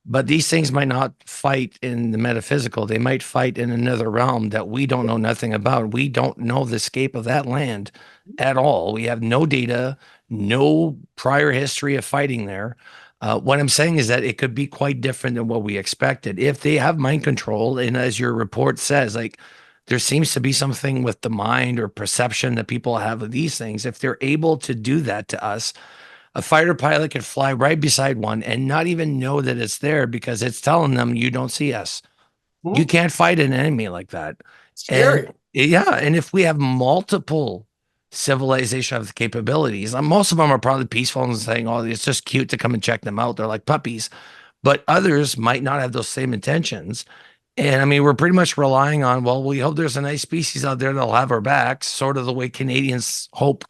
Speaker 1: But these things might not fight in the metaphysical. They might fight in another realm that we don't know nothing about. We don't know the scape of that land at all. We have no data, no prior history of fighting there. What I'm saying is that it could be quite different than what we expected. If they have mind control, and as your report says, like, there seems to be something with the mind or perception that people have of these things. If they're able to do that to us, a fighter pilot could fly right beside one and not even know that it's there because it's telling them, you don't see us. You can't fight an enemy like that.
Speaker 4: Scary.
Speaker 1: And yeah. And if we have multiple civilization of capabilities, most of them are probably peaceful and saying, oh, it's just cute to come and check them out. They're like puppies. But others might not have those same intentions. And I mean, we're pretty much relying on, well, we hope there's a nice species out there that'll have our backs, sort of the way Canadians hope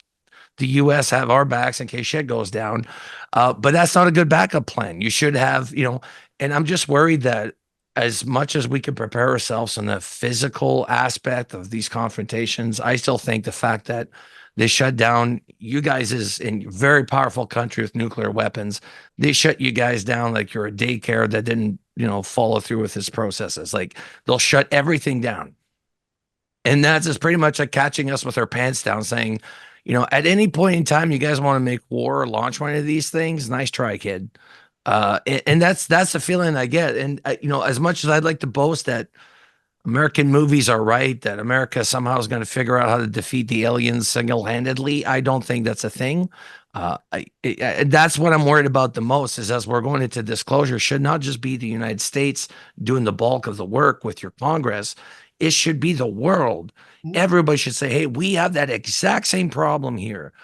Speaker 1: the US have our backs in case shit goes down. But that's not a good backup plan. You should have, and I'm just worried that as much as we can prepare ourselves on the physical aspect of these confrontations, I still think the fact that they shut down you guys is in a very powerful country with nuclear weapons. They shut you guys down like you're a daycare that didn't, follow through with its processes. Like they'll shut everything down. And that's just pretty much like catching us with our pants down, saying, at any point in time, you guys want to make war or launch one of these things, nice try, kid. And that's the feeling I get. And as much as I'd like to boast that American movies are right, that America somehow is going to figure out how to defeat the aliens single-handedly, I don't think that's a thing. That's what I'm worried about the most, is as we're going into disclosure, should not just be the United States doing the bulk of the work with your Congress. It should be the world. Everybody should say, hey, we have that exact same problem here.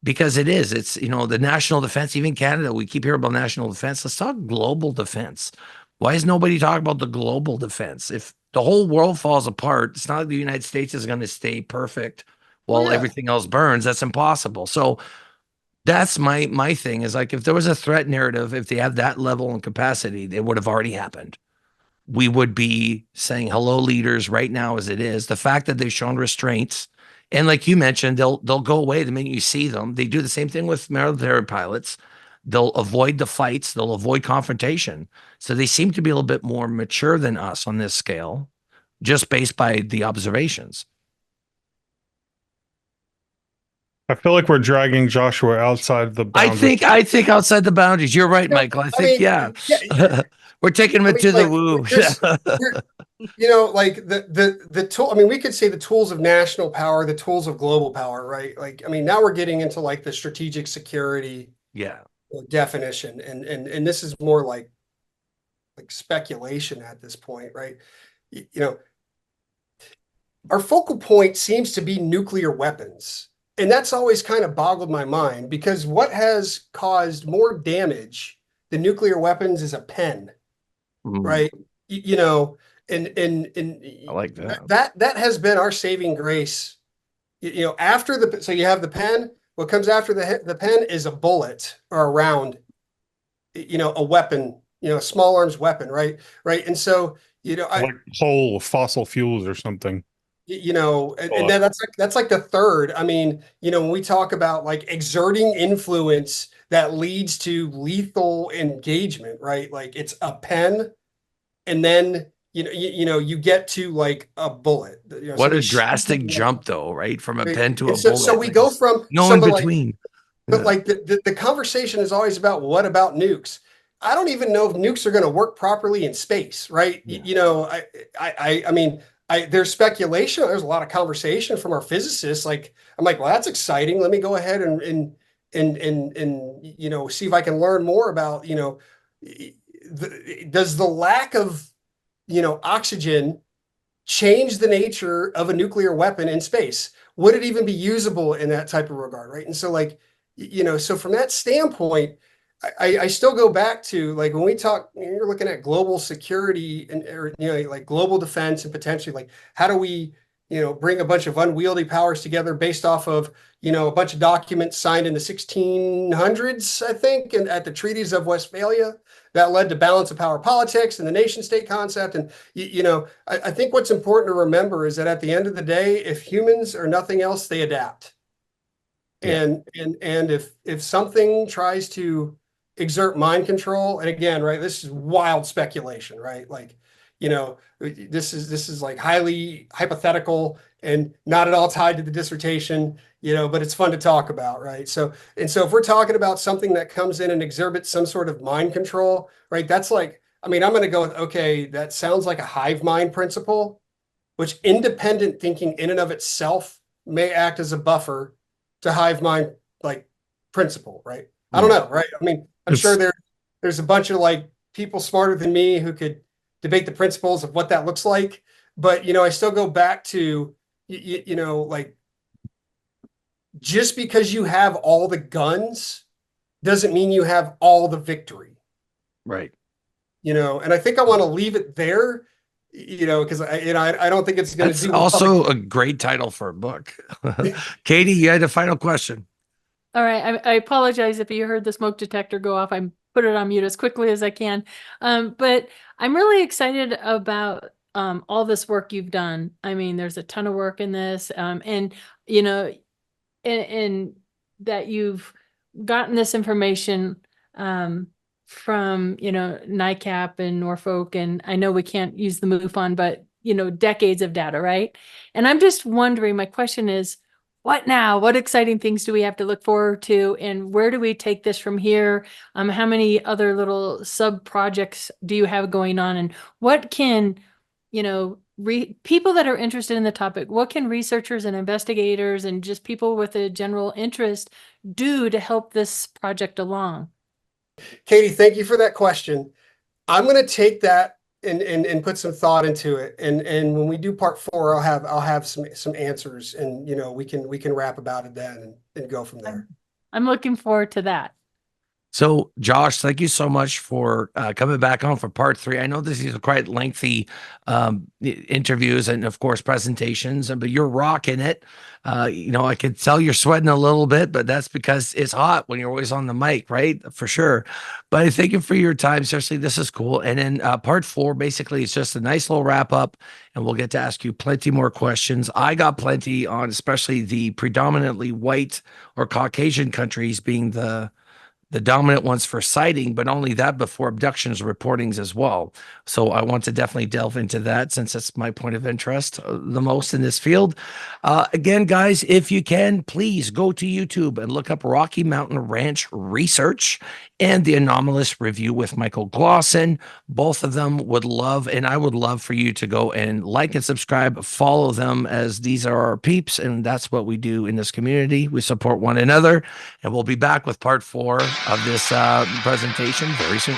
Speaker 1: Because it's, the national defense, even Canada, we keep hearing about national defense. Let's talk global defense. Why is nobody talking about the global defense? If the whole world falls apart, it's not like the United States is going to stay perfect while everything else burns. That's impossible. So that's my thing, is like, if there was a threat narrative, if they have that level and capacity, it would have already happened. We would be saying hello, leaders, right now as it is. The fact that they've shown restraints, and like you mentioned, they'll go away the minute you see them. They do the same thing with military pilots. They'll avoid the fights. They'll avoid confrontation. So they seem to be a little bit more mature than us on this scale, just based by the observations.
Speaker 2: I feel like we're dragging Joshua outside the boundaries.
Speaker 1: I think outside the boundaries. You're right, Michael. I think, we're taking him into the woo.
Speaker 4: Like the tool. I mean, we could say the tools of national power, the tools of global power, right? Like, I mean, now we're getting into like the strategic security definition, and this is more like speculation at this point, right? Our focal point seems to be nuclear weapons. And that's always kind of boggled my mind, because what has caused more damage than nuclear weapons is a pen, right? And
Speaker 1: I like that.
Speaker 4: That has been our saving grace. After so you have the pen. What comes after the pen is a bullet or a round. A weapon. A small arms weapon, right? And so
Speaker 2: like coal, fossil fuels, or something.
Speaker 4: And then that's like the third. I mean, when we talk about like exerting influence that leads to lethal engagement, right? Like it's a pen, and then you get to like a bullet.
Speaker 1: What a drastic jump, though, right? From a pen to a bullet.
Speaker 4: So we go from
Speaker 1: no in between.
Speaker 4: But like the conversation is always about, what about nukes? I don't even know if nukes are going to work properly in space, right? I mean, there's speculation. There's a lot of conversation from our physicists. Like, I'm like, well, that's exciting. Let me go ahead and see if I can learn more about, does the lack of, oxygen change the nature of a nuclear weapon in space? Would it even be usable in that type of regard, right? And so like, so from that standpoint, I still go back to like, when we talk, you're looking at global security and like global defense, and potentially like, how do we bring a bunch of unwieldy powers together based off of a bunch of documents signed in the 1600s, I think, and at the treaties of Westphalia that led to balance of power politics and the nation state concept. And I think what's important to remember is that at the end of the day, if humans are nothing else, they adapt. And if something tries to exert mind control, and again, right, this is wild speculation, right? Like, this is like highly hypothetical and not at all tied to the dissertation, but it's fun to talk about, right? So if we're talking about something that comes in and exhibits some sort of mind control, right? That's like, I mean, I'm going to go with, okay, that sounds like a hive mind principle, which independent thinking in and of itself may act as a buffer to hive mind like principle, right? I don't know, right? I mean, I'm sure there's a bunch of like people smarter than me who could debate the principles of what that looks like, but I still go back to like, just because you have all the guns doesn't mean you have all the victory,
Speaker 1: right?
Speaker 4: And I think I want to leave it there, because I don't think it's going to do.
Speaker 1: Also a great title for a book. Katie, you had a final question.
Speaker 3: All right. I apologize if you heard the smoke detector go off. I'm put it on mute as quickly as I can. But I'm really excited about all this work you've done. I mean, there's a ton of work in this, and you know, and that you've gotten this information from NICAP and Norfolk, and I know we can't use the MUFON, but decades of data, right? And I'm just wondering, my question is, what now? What exciting things do we have to look forward to, and where do we take this from here? How many other little sub projects do you have going on, and what can people that are interested in the topic, what can researchers and investigators and just people with a general interest do to help this project along?
Speaker 4: Katie, thank you for that question. I'm going to take that and put some thought into it. And when we do part 4, I'll have some answers, and we can rap about it then and go from there.
Speaker 3: I'm looking forward to that.
Speaker 1: So, Josh, thank you so much for coming back on for part 3. I know this is quite lengthy interviews and, of course, presentations, but you're rocking it. I could tell you're sweating a little bit, but that's because it's hot when you're always on the mic, right? For sure. But I thank you for your time. Seriously, this is cool. And then part 4, basically, it's just a nice little wrap up, and we'll get to ask you plenty more questions. I got plenty on, especially the predominantly white or Caucasian countries being the dominant ones for sighting, but only that before abductions reportings as well. So I want to definitely delve into that, since it's my point of interest the most in this field. Again, guys, if you can, please go to YouTube and look up Rocky Mountain Ranch Research and the Anomalous Review with Michael Glosson. Both of them would love, and I would love for you to go and like and subscribe, follow them, as these are our peeps, and that's what we do in this community. We support one another, and we'll be back with part 4 of this presentation very soon.